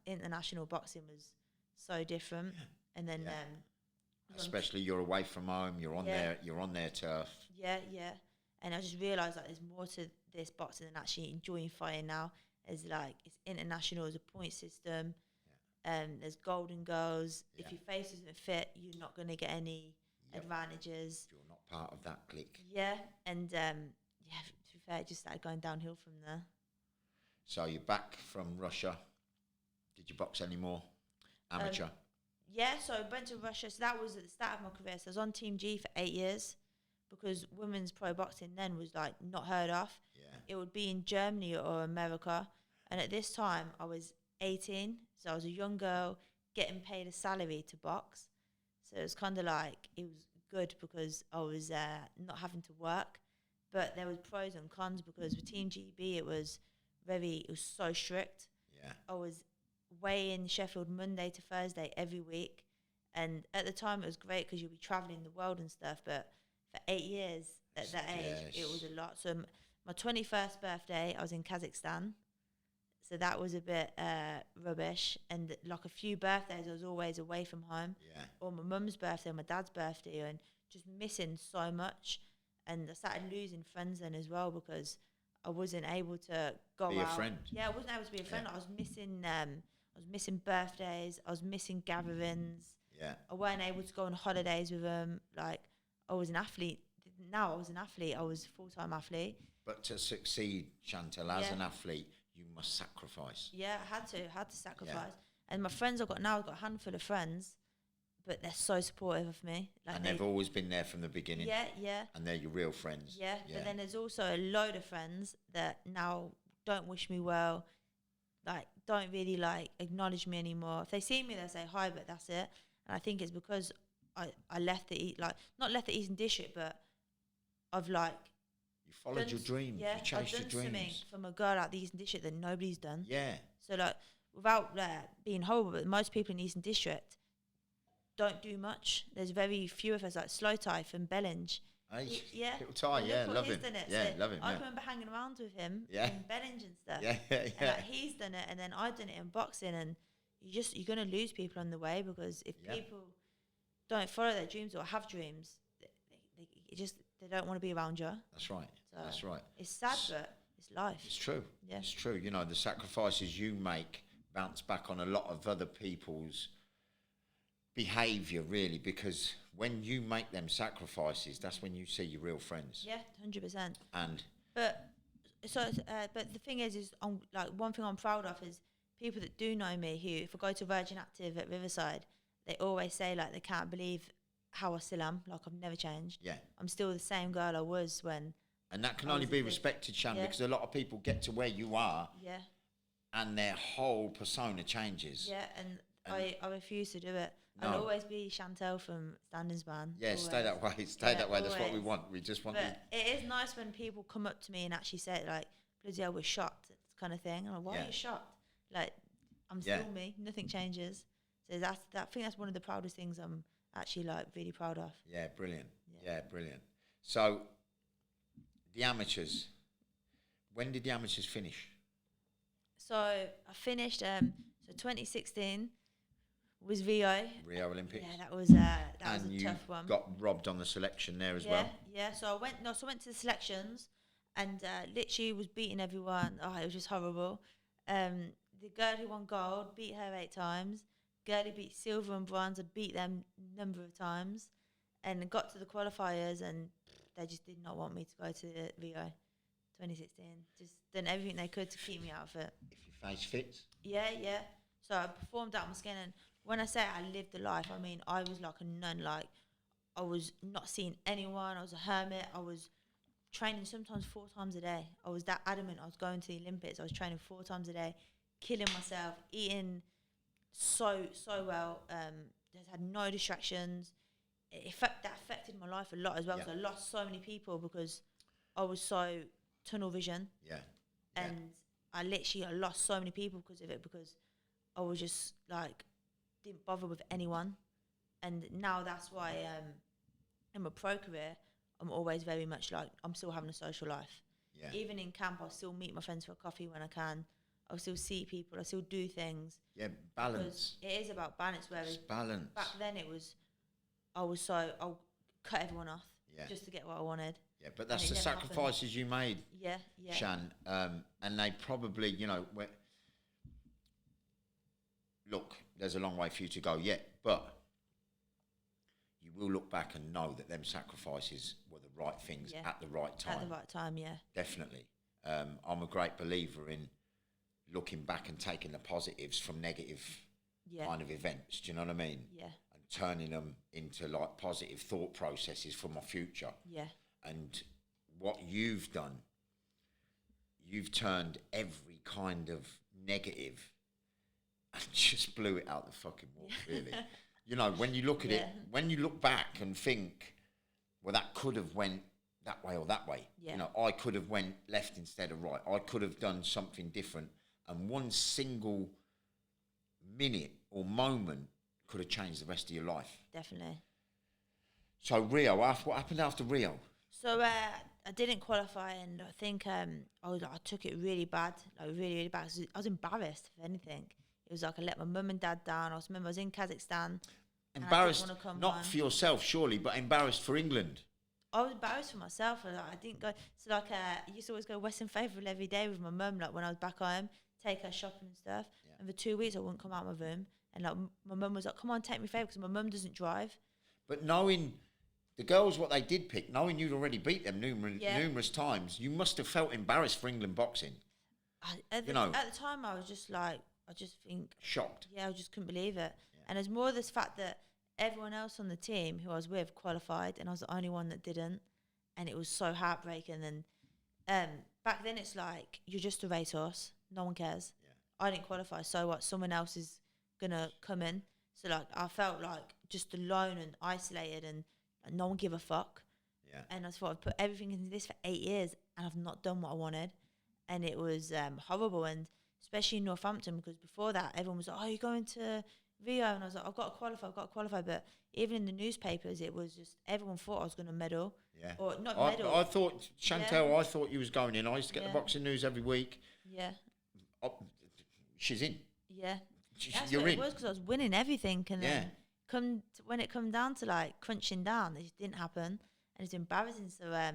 international boxing was so different. Yeah. And then especially you're away from home, you're on their turf. Yeah. And I just realised like there's more to this boxing than actually enjoying fighting now. It's like it's international, it's a point system. There's golden goals. If your face isn't fit, you're not going to get any advantages. You're not part of that clique. Yeah, and to be fair, it just started going downhill from there. So you're back from Russia. Did you box anymore? Amateur? Yeah, so I went to Russia. So that was at the start of my career. So I was on Team G for 8 years because women's pro boxing then was like not heard of. Yeah. It would be in Germany or America. And at this time, I was 18. So I was a young girl getting paid a salary to box. So it was kind of like, it was good because I was not having to work. But there was pros and cons because with Team GB, it was so strict. Yeah. I was way in Sheffield Monday to Thursday every week. And at the time, it was great because you'll be traveling the world and stuff. But for 8 years at that age, it was a lot. So my 21st birthday, I was in Kazakhstan. So that was a bit rubbish. And like a few birthdays, I was always away from home. Yeah. Or my mum's birthday, or my dad's birthday, and just missing so much. And I started losing friends then as well because I wasn't able to go out. Be a friend. Yeah, I wasn't able to be a friend. Yeah. I was missing birthdays. I was missing gatherings. Yeah. I weren't able to go on holidays with them. Like, I was an athlete. Now I was an athlete. I was a full-time athlete. But to succeed, Chantelle, as an athlete, you must sacrifice. Yeah, I had to sacrifice. Yeah. And my friends I've got a handful of friends, but they're so supportive of me. And they've always been there from the beginning. Yeah. And they're your real friends. Yeah. But then there's also a load of friends that now don't wish me well, like don't really like acknowledge me anymore. If they see me, they say hi, but that's it. And I think it's because I left the not left the Eastern District, but I've like you followed your dreams. Yeah, you chased your I've done something dreams from a girl out the Eastern District that nobody's done. Yeah. So like without being horrible, but most people in the Eastern District don't do much. There's very few of us, like Slow Tie from Bellinge. Hey, Yeah, little Ty, yeah, love him. Yeah, love him. I remember hanging around with him Yeah. in Bellinge and stuff. Yeah. And like, he's done it, and then I've done it in boxing, and you're gonna lose people on the way, because if people don't follow their dreams or have dreams, they don't want to be around you. That's right. So That's right. It's sad, but it's life. It's true. Yeah. It's true. You know, the sacrifices you make bounce back on a lot of other people's behaviour, really, because when you make them sacrifices, that's when you see your real friends. Yeah, 100%. But the thing is like one thing I'm proud of is people that do know me, who if I go to Virgin Active at Riverside, they always say like they can't believe how I still am, like I've never changed. Yeah. I'm still the same girl I was when. And that can only be respected, Shan, because a lot of people get to where you are, and their whole persona changes. Yeah, and I refuse to do it. No. I'll always be Chantelle from Standings Man. Yeah, always. stay that way. Stay that way. That's what we always. want. We just want. But it is nice when people come up to me and actually say like, "Bloody hell, we're shocked," kind of thing. I'm like, "Why are you shocked?" Like, I'm still me. Nothing changes. So I think that's one of the proudest things I'm actually like really proud of. Yeah, brilliant. Yeah, brilliant. So, the amateurs. When did the amateurs finish? So I finished. So 2016 was Rio. Rio Olympics. Yeah, that was a tough one. And you got robbed on the selection there as well. Yeah. So I went to the selections, and literally was beating everyone. Oh, it was just horrible. The girl who won gold, beat her 8 times. Girl who beat silver and bronze, I'd beat them a number of times, and got to the qualifiers, and they just did not want me to go to Rio 2016. Just done everything they could to keep me out of it. If your face fits. Yeah. So I performed out my skin, and when I say I lived the life, I mean I was like a nun. Like I was not seeing anyone. I was a hermit. I was training sometimes 4 times a day. I was that adamant. I was going to the Olympics. I was training 4 times a day, killing myself, eating so well. Just had no distractions. That affected my life a lot as well. Because I lost so many people because I was so tunnel vision. Yeah. And I lost so many people because of it, because I was just like didn't bother with anyone. And now that's why in my pro career I'm always very much like I'm still having a social life. Yeah. Even in camp I'll still meet my friends for a coffee when I can. I'll still see people, I still do things. Yeah, balance. It is about balance, whereas balance. Back then I'll cut everyone off just to get what I wanted. Yeah, but that's the sacrifices you made, Shan. And they probably, look, there's a long way for you to go yet, but you will look back and know that them sacrifices were the right things at the right time. At the right time, yeah. Definitely. I'm a great believer in looking back and taking the positives from negative kind of events. Do you know what I mean? Yeah. And turning them into like positive thought processes for my future. Yeah. And what you've done, you've turned every kind of negative and just blew it out the fucking wall, really. When you look at it, when you look back and think, well, that could have went that way or that way. Yeah. I could have went left instead of right. I could have done something different. And one single minute or moment could have changed the rest of your life. Definitely. So Rio, what happened after Rio? So I didn't qualify, and I think I took it really bad, like really, really bad. I was embarrassed, if anything. It was like I let my mum and dad down. I was in Kazakhstan. Embarrassed, not for yourself, surely, but embarrassed for England. I was embarrassed for myself. I didn't go. So I used to always go Western Favourable every day with my mum, like when I was back home, take her shopping and stuff. Yeah. And for 2 weeks I wouldn't come out of my room. And like my mum was like, "Come on, take me favour," because my mum doesn't drive. But knowing the girls, what they did pick, knowing you'd already beat them numerous times, you must have felt embarrassed for England boxing. At the time, I was just like, I just think shocked. Yeah, I just couldn't believe it. Yeah. And there's more of this fact that everyone else on the team who I was with qualified, and I was the only one that didn't, and it was so heartbreaking. And back then, it's like you're just a racehorse. No one cares. Yeah. I didn't qualify, so what? Someone else is gonna come in. So like I felt like just alone and isolated, and no one give a fuck. Yeah. And I thought I've put everything into this for 8 years, and I've not done what I wanted, and it was horrible. And especially in Northampton, because before that, everyone was like, "Oh, you're going to Rio," and I was like, I've got to qualify. But even in the newspapers, it was just everyone thought I was going to medal. Yeah. Or not medal. I thought, Chantelle, I thought you was going in. I used to get the boxing news every week. Yeah. She's in. Yeah. That's You're what in. it was, because I was winning everything. And then when it come down to like crunching down, it just didn't happen. And it's embarrassing. So I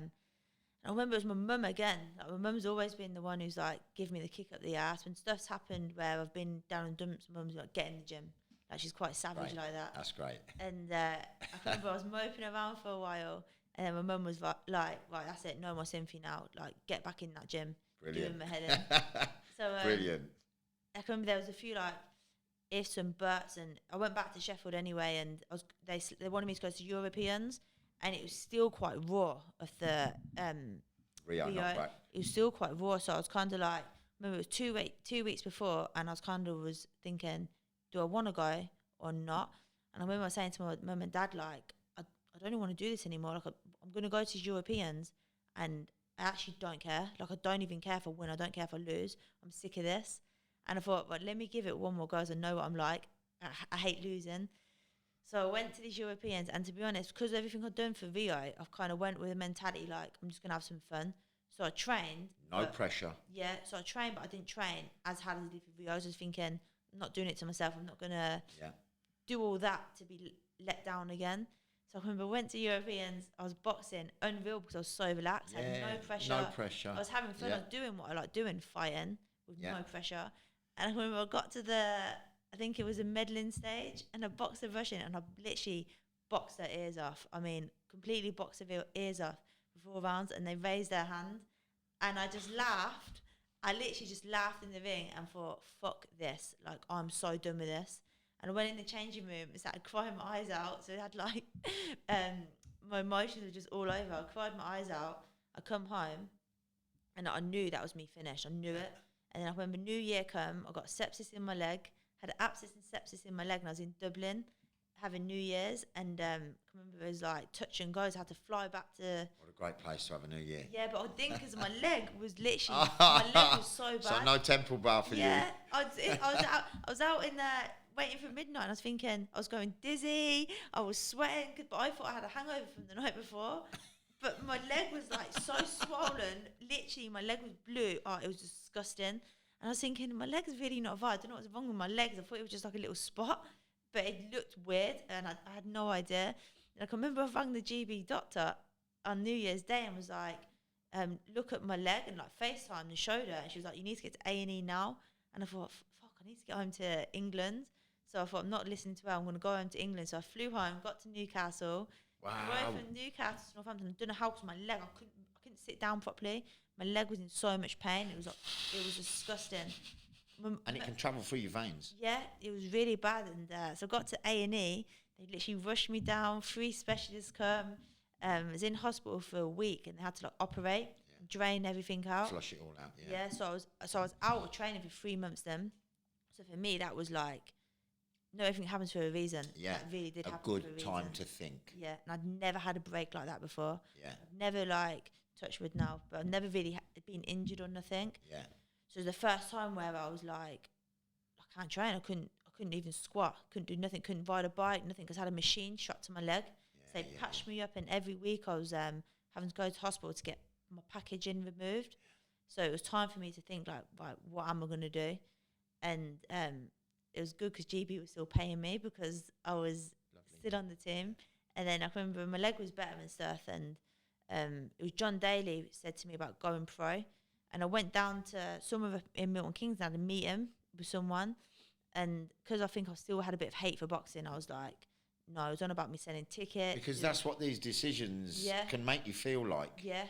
remember it was my mum again. Like, my mum's always been the one who's like, give me the kick up the ass. When stuff's happened where I've been down in dumps, mum's like, get in the gym. Like, she's quite savage like that. That's great. And I remember I was moping around for a while, and then my mum was like, right, that's it, no more sympathy now. Like, get back in that gym. Brilliant. Doing my head in. So, brilliant. I can remember there was a few like ifs and buts, and I went back to Sheffield anyway, and they wanted me to go to Europeans, and it was still quite raw of the Rio. It was still quite raw, so I was kind of like, remember it was 2 weeks before, and I was kind of thinking, do I want to go or not? And I remember saying to my mum and dad, like, I don't even want to do this anymore. Like, I'm going to go to Europeans, and I actually don't care. Like, I don't even care if I win. I don't care if I lose. I'm sick of this. And I thought, well, let me give it one more go, so I know what I'm like. I hate losing. So I went to these Europeans, and to be honest, because of everything I'd done for Rio, I've kind of went with a mentality like, I'm just going to have some fun. So I trained. No pressure. Yeah, so I trained, but I didn't train as hard as I did for Rio. I was just thinking, I'm not doing it to myself. I'm not going to do all that to be let down again. So I remember I went to Europeans, I was boxing, unreal, because I was so relaxed. I had no pressure. No pressure. I was having fun. I was doing what I like doing, fighting, with no pressure. And I remember I got to I think it was a medaling stage, and a boxer rushed in, and I literally boxed their ears off. I mean, completely boxed their ears off for 4 rounds, and they raised their hand, and I just laughed. I literally just laughed in the ring and thought, fuck this. Like, I'm so done with this. And I went in the changing room and started crying my eyes out. So it had like, my emotions were just all over. I cried my eyes out. I come home, and I knew that was me finished. I knew it. And then I remember New Year come, I got sepsis in my leg, had abscess and sepsis in my leg, and I was in Dublin having New Year's, and I remember it was like touch and goes. I had to fly back to... What a great place to have a New Year. Yeah, but I think because my leg was literally... my leg was so bad. So no temple bar for you. Yeah, I was out in there waiting for midnight, and I was thinking, I was going dizzy, I was sweating, but I thought I had a hangover from the night before. But my leg was like so swollen. Literally, my leg was blue. Oh, it was disgusting. And I was thinking, my leg's really not right. I don't know what's wrong with my legs. I thought it was just like a little spot. But it looked weird, and I had no idea. And I can remember I rang the GB doctor on New Year's Day and was like, look at my leg, and like FaceTime and showed her. And she was like, you need to get to A&E now. And I thought, fuck, I need to get home to England. So I thought, I'm not listening to her. I'm going to go home to England. So I flew home, got to Newcastle. Wow. Drove from Newcastle to Northampton. I don't know how, because my leg, I couldn't sit down properly. My leg was in so much pain. It was disgusting. And it can travel through your veins. Yeah, it was really bad. And so I got to A&E. They literally rushed me down. 3 specialists come. I was in hospital for a week, and they had to like operate, drain everything out, flush it all out. Yeah. So I was out of training for 3 months then. So for me, that was like, no, everything happens for a reason. Yeah, that really did happen a good for a time reason. to think. Yeah, and I'd never had a break like that before. Yeah, I've never like touch wood now, but I've never really been injured or nothing. Yeah. So it was the first time where I was like, I can't train. I couldn't even squat. Couldn't do nothing. Couldn't ride a bike. Nothing, because I had a machine strapped to my leg. So they patched me up, and every week I was having to go to hospital to get my packaging removed. So it was time for me to think like, right, what am I going to do? And it was good because GB was still paying me because I was still on the team. And then I remember my leg was better and stuff, and it was John Daly said to me about going pro. And I went down to somewhere in Milton Keynes now to meet him with someone. And because I think I still had a bit of hate for boxing, I was like, no, it was on about me selling tickets. Because that's what these decisions can make you feel like. Yeah.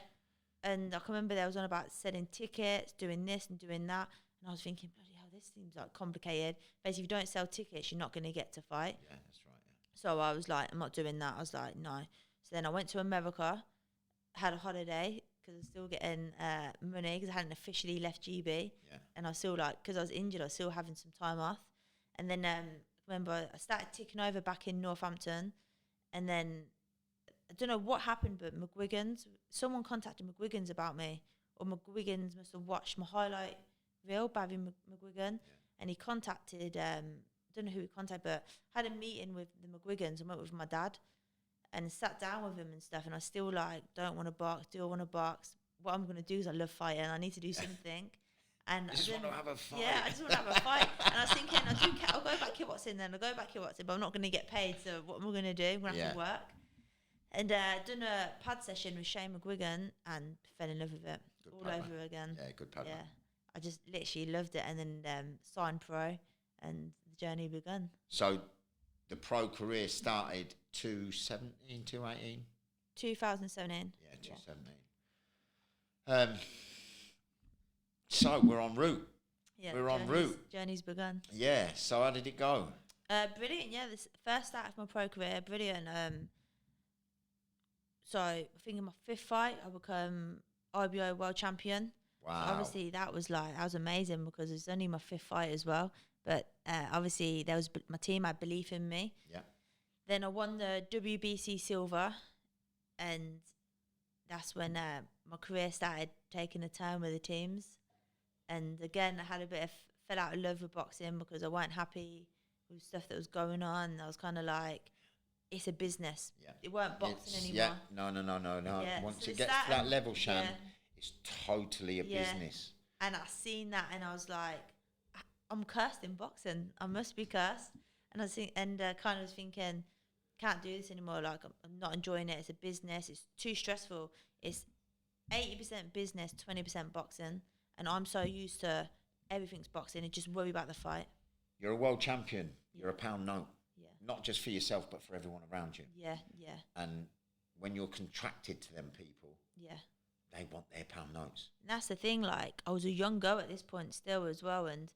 And I can remember there was on about selling tickets, doing this and doing that. And I was thinking, bloody hell, this seems like complicated. Basically, if you don't sell tickets, you're not going to get to fight. Yeah, that's right. So I was like, I'm not doing that. I was like, no. So then I went to America, had a holiday because I was still getting money because I hadn't officially left GB. Yeah. And I was still like, because I was injured, I was still having some time off. And then remember, I started ticking over back in Northampton. And then I don't know what happened, but someone contacted McGuigan's about me. Or McGuigan's must have watched my highlight reel, Barry McGuigan. Yeah. And he contacted, don't know who he contacted, but had a meeting with the McGuigans and went with my dad and sat down with him and stuff. And I still like, don't want to box, do I want to box? What I'm going to do is I love fighting. I need to do something. And I just want to have a fight. Yeah, I just want to have a fight. And I was thinking, I'll go back kickboxing then. I'll go back kickboxing, but I'm not going to get paid. So what am I going to do? I'm going to have to work. And done a pad session with Shane McGuigan and fell in love with it good all over again. Yeah, good pad. Yeah, I just literally loved it. And then signed pro and the journey begun. So the pro career started 2017, 2018? 2017. Yeah, 2017. So we're en route. Yeah, we're en route. Journey's begun. Yeah. So how did it go? Brilliant. Yeah, this first start of my pro career, brilliant. So I think in my 5th fight, I become IBO world champion. Wow. So obviously that was amazing because it's only my 5th fight as well. But obviously my team had belief in me. Yeah. Then I won the WBC silver, and that's when my career started taking a turn with the teams. And again, I had fell out of love with boxing because I weren't happy with stuff that was going on. I was kind of like, it's a business. Yeah. It weren't boxing anymore. Yeah, no. Yeah. Once it gets to that level, Shan, it's totally a business. And I seen that, and I was like, I'm cursed in boxing. I must be cursed. And I was kind of thinking, can't do this anymore. Like I'm not enjoying it. It's a business. It's too stressful. It's 80% business, 20% boxing. And I'm so used to everything's boxing and just worry about the fight. You're a world champion. You're a pound note. Yeah. Not just for yourself, but for everyone around you. Yeah. And when you're contracted to them people, they want their pound notes. And that's the thing. Like I was a young girl at this point still as well, and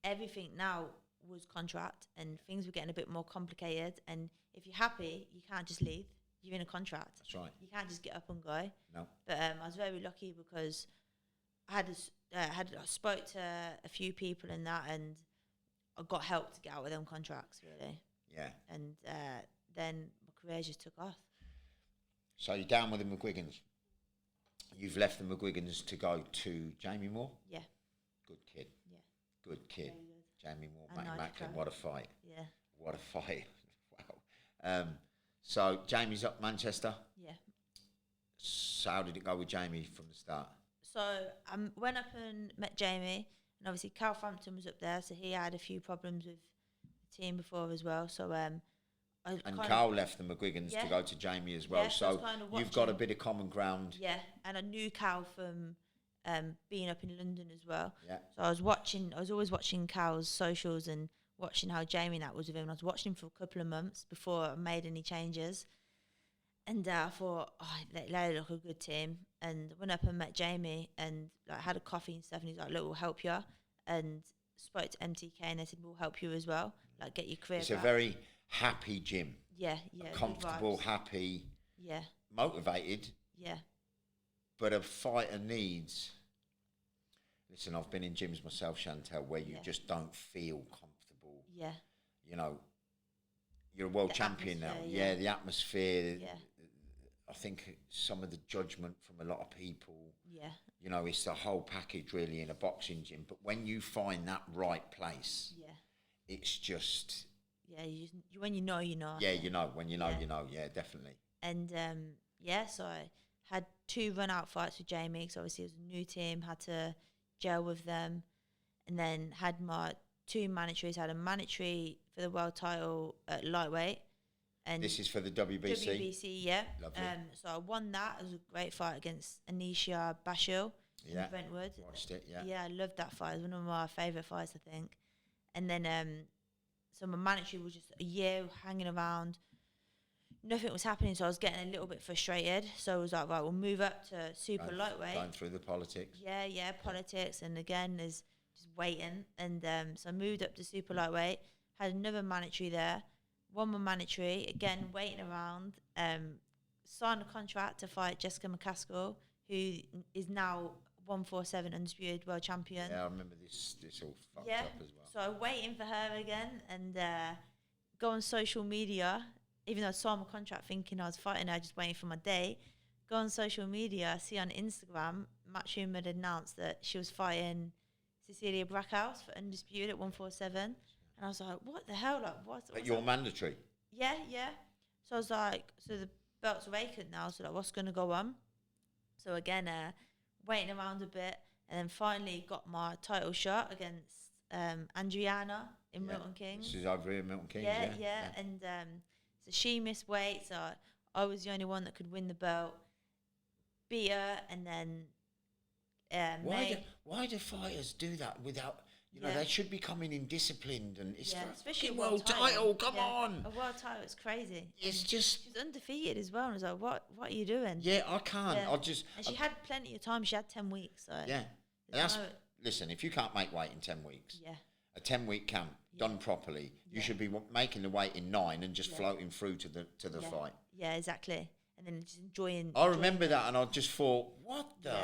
everything now was contract, and things were getting a bit more complicated. And if you're happy, you can't just leave. You're in a contract. That's right. You can't just get up and go. No. But I was very lucky because I spoke to a few people in that, and I got help to get out of them contracts, really. Yeah. And then my career just took off. So you're down with the McGuigans. You've left the McGuigans to go to Jamie Moore? Yeah. Good kid. Yeah. Good kid. Very good. Jamie Moore, And Matty Macklin, what a fight. Yeah. What a fight. Wow. So Jamie's up Manchester? Yeah. So how did it go with Jamie from the start? So I went up and met Jamie, and obviously Cal Frampton was up there, so he had a few problems with the team before as well. So and Carl left the McGuigans to go to Jamie as well. So you've got a bit of common ground. Yeah, and I knew Cal from being up in London as well. Yeah. So I was always watching Cal's socials and watching how Jamie and that was with him. And I was watching him for a couple of months before I made any changes. And I thought, they look a good team. And went up and met Jamie and had a coffee and stuff. And he's like, look, we'll help you. And spoke to MTK and they said, we'll help you as well. Like, get your career back. It's a very happy gym. Yeah. Comfortable, happy. Yeah. Motivated. Yeah. But a fighter needs... Listen, I've been in gyms myself, Chantelle, where you just don't feel comfortable. Yeah. You know, you're a world champion now. Yeah, the atmosphere. Yeah. I think some of the judgment from a lot of people. Yeah. You know, it's the whole package really in a boxing gym. But when you find that right place, it's just... Yeah, when you know, you know. Yeah, you know. When you know, you know. Yeah, definitely. And, so I had 2 run-out fights with Jamie, because obviously it was a new team, had to gel with them, and then had my 2 mandatories. Had a mandatory for the world title at lightweight. And this is for the WBC? WBC, yeah. Lovely. So I won that. It was a great fight against Anisha Bashil in Brentwood. Watched it, yeah. Yeah, I loved that fight. It was one of my favourite fights, I think. And then, so my mandatory was just a year hanging around. Nothing was happening, so I was getting a little bit frustrated. So I was like, right, we'll move up to super lightweight. Going through the politics. Yeah, politics. And again, there's just waiting. And so I moved up to super lightweight, had another mandatory there, won my mandatory, again, waiting around, signed a contract to fight Jessica McCaskill, who is now 147 undisputed world champion. Yeah, I remember this all fucked up as well. So I'm waiting for her again, and go on social media, even though I signed my contract thinking I was fighting her, just waiting for my day. Go on social media, see on Instagram, Matchroom had announced that she was fighting Cecilia Brackhouse for undisputed at 147. And I was like, what the hell? Like, what's But you're mandatory. Yeah. So I was like, so the belt's vacant now, so like, what's going to go on? So again, waiting around a bit, and then finally got my title shot against Andriana in Milton Keynes. This is over here in Milton Keynes, yeah. And so she missed weight, so I was the only one that could win the belt. Beat her, and then why do fighters do that without? You know, they should be coming in disciplined, and it's especially a world title. Come on, a world title is crazy. It's just she's undefeated as well. And I was like, what are you doing? Yeah, I can't. Yeah. And she had plenty of time. She had 10 weeks. So listen. If you can't make weight in 10 weeks, a 10-week camp done properly, you should be making the weight in 9 and just floating through to the fight. Yeah, exactly. And then just enjoying. I remember that, and I just thought, what the?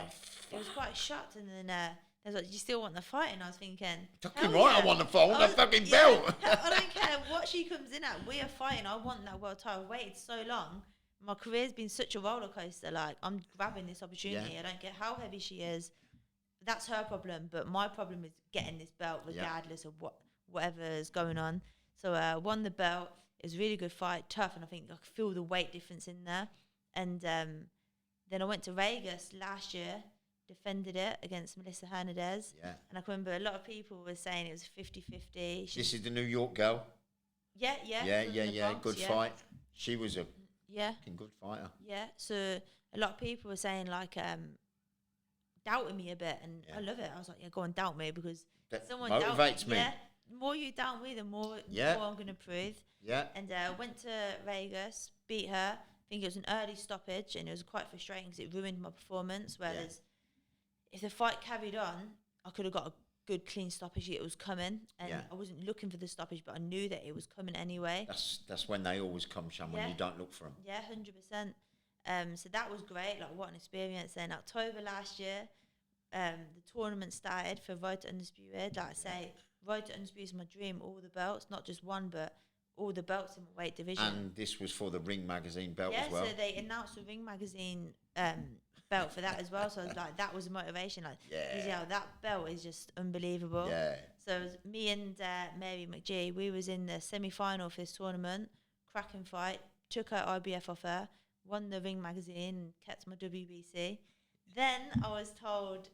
It was quite shocked, and then they was like, "Do you still want the fight?" And I was thinking, "Fucking right, I want the fight. I want the fucking belt." I don't care what she comes in at. We are fighting. I want that world title. I waited so long. My career's been such a roller coaster. Like, I'm grabbing this opportunity. I don't care how heavy she is. That's her problem, but my problem is getting this belt, regardless of whatever is going on. So won the belt. It was a really good fight, tough, and I think I could feel the weight difference in there. And then I went to Vegas last year, defended it against Melissa Hernandez. Yeah. And I can remember a lot of people were saying it was 50-50. This is the New York girl? Yeah. Bronx, good fight. She was a good fighter. Yeah, so a lot of people were saying, like, doubting me a bit, and I love it. I was like, go and doubt me, because someone motivates me. Yeah, the more you doubt me, the more I'm going to prove. Yeah. And went to Vegas, beat her. I think it was an early stoppage, and it was quite frustrating because it ruined my performance. Whereas if the fight carried on, I could have got a good clean stoppage. It was coming, and I wasn't looking for the stoppage, but I knew that it was coming anyway. That's when they always come, Sean, when you don't look for them. Yeah, 100%. So that was great. Like, what an experience. Then October last year, the tournament started for Road to Undisputed. Like I say, Road to Undisputed is my dream. All the belts, not just one, but all the belts in my weight division. And this was for the Ring Magazine belt as well. Yeah, so they announced the Ring Magazine belt for that as well. So I was like, that was a motivation. Like, that belt is just unbelievable. Yeah. So it was me and Mary McGee, we was in the semi-final for this tournament, cracking fight, took her IBF off her, won the Ring Magazine, and kept my WBC. Then I was told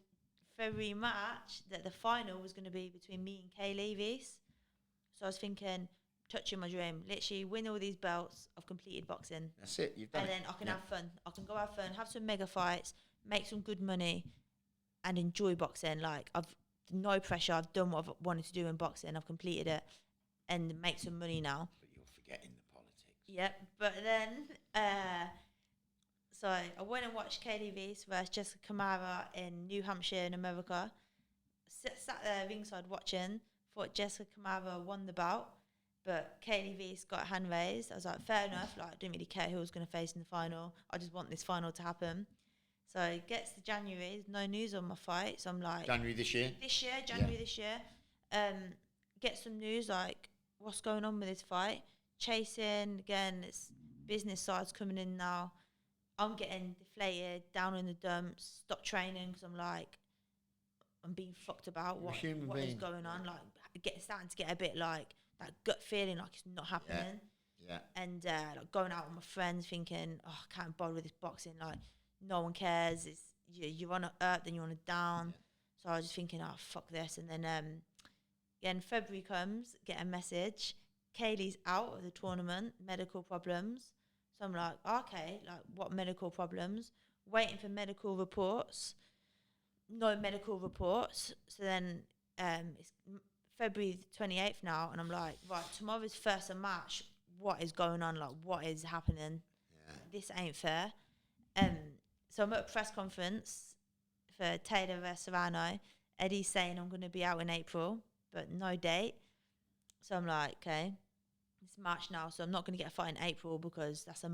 February, March that the final was going to be between me and Kay Levis. So I was thinking, touching my dream, literally win all these belts. I've completed boxing. That's it. You've done it. And then I can have fun. I can go have fun, have some mega fights, make some good money, and enjoy boxing. Like, I've no pressure. I've done what I've wanted to do in boxing. I've completed it, and make some money now. But you're forgetting the politics. Yep. But then, so I went and watched KDV versus Jessica Kamara in New Hampshire in America. Sat there ringside watching. Thought Jessica Kamara won the bout. But Kaylee V's got a hand raised. I was like, fair enough. Like, I didn't really care who was going to face in the final. I just want this final to happen. So it gets to January. There's no news on my fight. So I'm like... January this year? January this year. Get some news, like, what's going on with this fight. Chasing, again, it's business side's coming in now. I'm getting deflated, down in the dumps, stop training because I'm like, I'm being fucked about. What is going on? Like, starting to get a bit like... that gut feeling like it's not happening. Yeah. And like going out with my friends thinking, oh, I can't bother with this boxing. Like, no one cares. It's you're on a up, then you're on a down. Yeah. So I was just thinking, oh, fuck this. And then again, February comes, get a message. Kaylee's out of the tournament, medical problems. So I'm like, okay, like, what medical problems? Waiting for medical reports. No medical reports. So then it's February 28th now, and I'm like, right, tomorrow's 1st of March. What is going on? Like, what is happening? Yeah. This ain't fair. So I'm at a press conference for Taylor vs Serrano. Eddie's saying I'm going to be out in April, but no date. So I'm like, okay. It's March now, so I'm not going to get a fight in April because that's a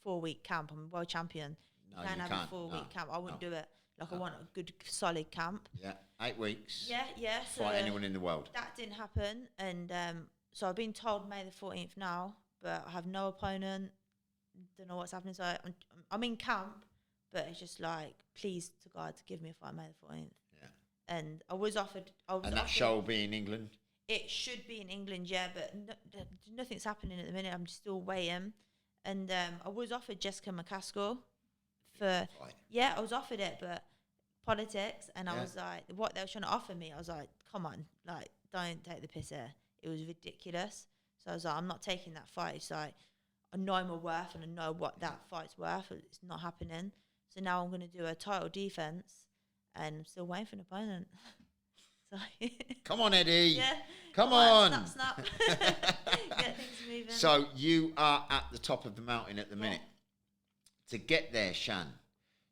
4-week camp. I'm a world champion. No, You can't you have can't. a 4-week camp. I wouldn't do it. Like, I No. want a good, solid camp. Yeah, 8 weeks. Yeah. So Fight anyone in the world. that didn't happen. And so I've been told May the 14th now, but I have no opponent. Don't know what's happening. So I'm in camp, but it's just like, please to God, give me a fight May the 14th. Yeah. And I was offered. And that show will be in England? It should be in England, yeah, but nothing's happening at the minute. I'm still waiting. And I was offered Jessica McCaskill for... Yeah, I was offered it, but politics. And I was like, what they were trying to offer me, I was like, come on, like, don't take the piss here. It was ridiculous. So I was like, I'm not taking that fight. It's like, I know my worth and I know what that fight's worth. It's not happening. So now I'm going to do a title defence and I'm still waiting for an opponent. So come on, Eddie. Yeah. Come on. Snap. Get things moving. So you are at the top of the mountain at the minute. To get there, Shan,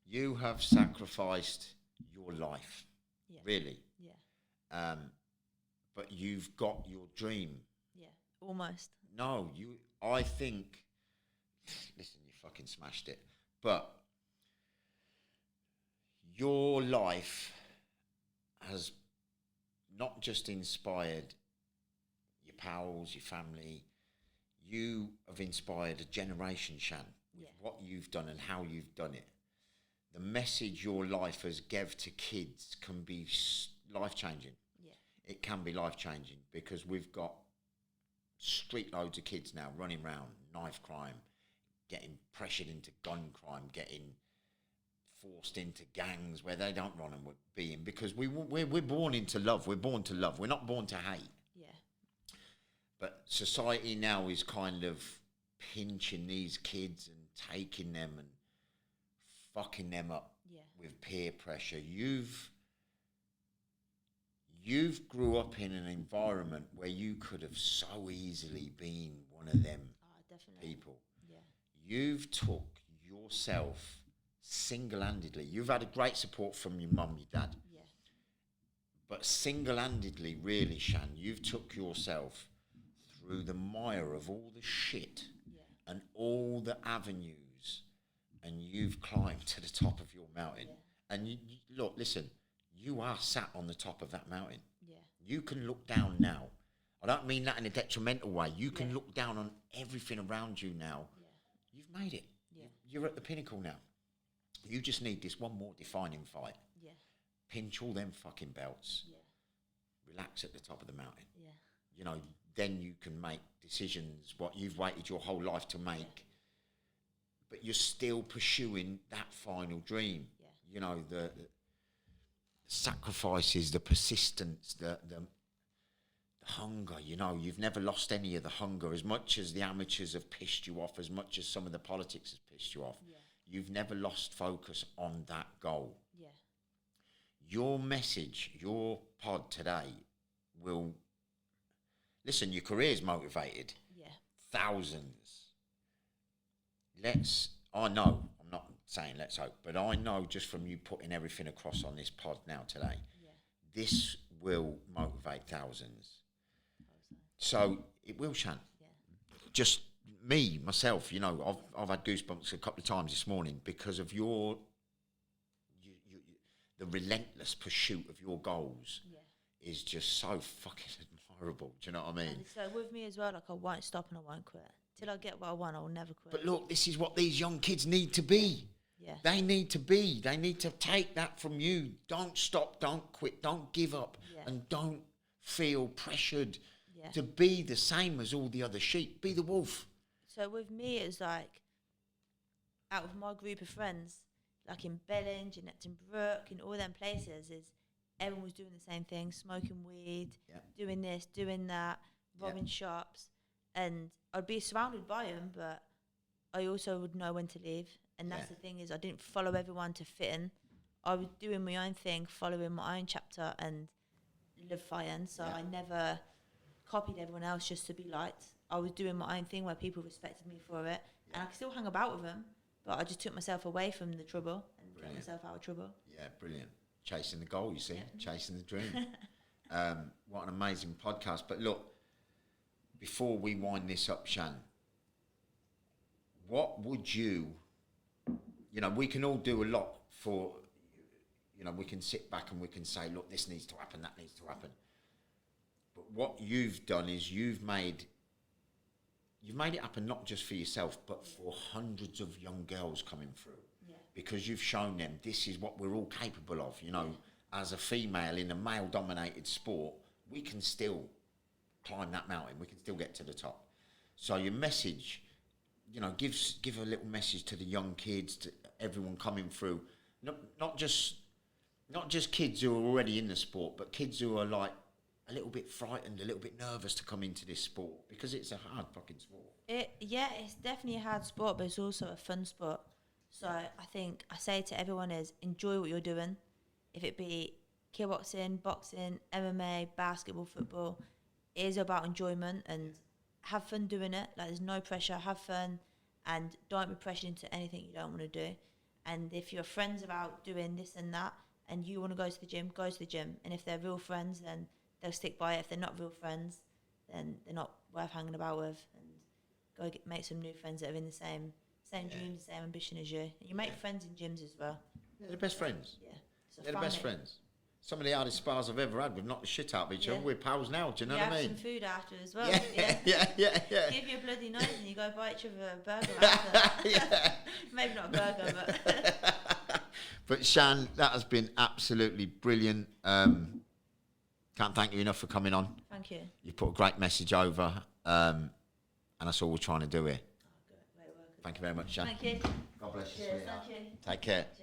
you have sacrificed your life. Yeah. Really. Yeah. But you've got your dream. Yeah. Almost. No, I think, listen, you fucking smashed it. But your life has not just inspired your pals, your family, you have inspired a generation, Shan, with what you've done and how you've done it. The message your life has gave to kids can be life-changing. Yeah. It can be life-changing because we've got street loads of kids now running around, knife crime, getting pressured into gun crime, getting forced into gangs where they don't want to be in because we're born into love. We're born to love. We're not born to hate. Yeah. But society now is kind of pinching these kids and taking them and fucking them up with peer pressure. You've grew up in an environment where you could have so easily been one of them people. Yeah. You've took yourself single-handedly. You've had a great support from your mum, your dad. Yeah. But single-handedly, really, Shan, you've took yourself through the mire of all the shit and all the avenues, and you've climbed to the top of your mountain. Yeah. And you look, listen, you are sat on the top of that mountain. Yeah. You can look down now. I don't mean that in a detrimental way. You can look down on everything around you now. Yeah. You've made it. Yeah. You're at the pinnacle now. You just need this one more defining fight. Yeah. Pinch all them fucking belts. Yeah. Relax at the top of the mountain. Yeah. You know, then you can make decisions what you've waited your whole life to make. Yeah. But you're still pursuing that final dream. Yeah. You know, the sacrifices, the persistence, the hunger. You know, you've never lost any of the hunger. As much as the amateurs have pissed you off, as much as some of the politics has pissed you off, you've never lost focus on that goal. Yeah. Your message, your pod today will... Listen, your career's motivated. Yeah. Thousands. I know, I'm not saying let's hope, but I know just from you putting everything across on this pod now today, this will motivate thousands. So it will, Shan. Yeah. Just me, myself, you know, I've had goosebumps a couple of times this morning because of the relentless pursuit of your goals is just so fucking admirable. Do you know what I mean? And so with me as well, like I won't stop and I won't quit. Till I get what I want, I'll never quit. But look, this is what these young kids need to be. Yeah. They need to take that from you. Don't stop, don't quit, don't give up, and don't feel pressured to be the same as all the other sheep. Be the wolf. So with me, it's like, out of my group of friends, like in Bellinge, in Neptune Brook, in all them places, is everyone was doing the same thing, smoking weed, doing this, doing that, robbing shops. And I'd be surrounded by them, but I also would know when to leave. And that's the thing is I didn't follow everyone to fit in. I was doing my own thing, following my own chapter and live fighting. So I never copied everyone else just to be liked. I was doing my own thing where people respected me for it. Yeah. And I could still hang about with them, but I just took myself away from the trouble and got myself out of trouble. Yeah, brilliant. Chasing the goal, you see, chasing the dream. What an amazing podcast. But look, before we wind this up, Shan, what would you know, we can all do a lot for, you know, we can sit back and we can say, look, this needs to happen, that needs to happen. But what you've done is you've made it happen not just for yourself, but for hundreds of young girls coming through. Yeah. Because you've shown them this is what we're all capable of. You know, as a female in a male-dominated sport, we can still climb that mountain. We can still get to the top. So your message, you know, give a little message to the young kids, to everyone coming through. Not just kids who are already in the sport, but kids who are like a little bit frightened, a little bit nervous to come into this sport, because it's a hard fucking sport. It's definitely a hard sport, but it's also a fun sport. So I think I say to everyone is enjoy what you're doing. If it be kickboxing, boxing, MMA, basketball, football, it is about enjoyment and have fun doing it. Like, there's no pressure, have fun, and don't be pressured into anything you don't want to do. And if your friends about doing this and that, and you want to go to the gym, go to the gym. And if they're real friends, then they'll stick by it. If they're not real friends, then they're not worth hanging about with. And go make some new friends that are in the same dreams, same ambition as you. And you make friends in gyms as well. Yeah, they're best friends. Yeah. They're the best friends. Some of the hardest spars I've ever had. We've knocked the shit out of each other. We're pals now. Do you know what I mean? You have some food after as well. Yeah. Give you a bloody nose and you go buy each other a burger after. Yeah. Maybe not a burger, but... But Shan, that has been absolutely brilliant. Can't thank you enough for coming on. Thank you. You put a great message over, and that's all we're trying to do here. Oh, good. Great work. Thank you very much, Shan. Thank you. God bless you. Cheers. Thank you. Take care. Cheers.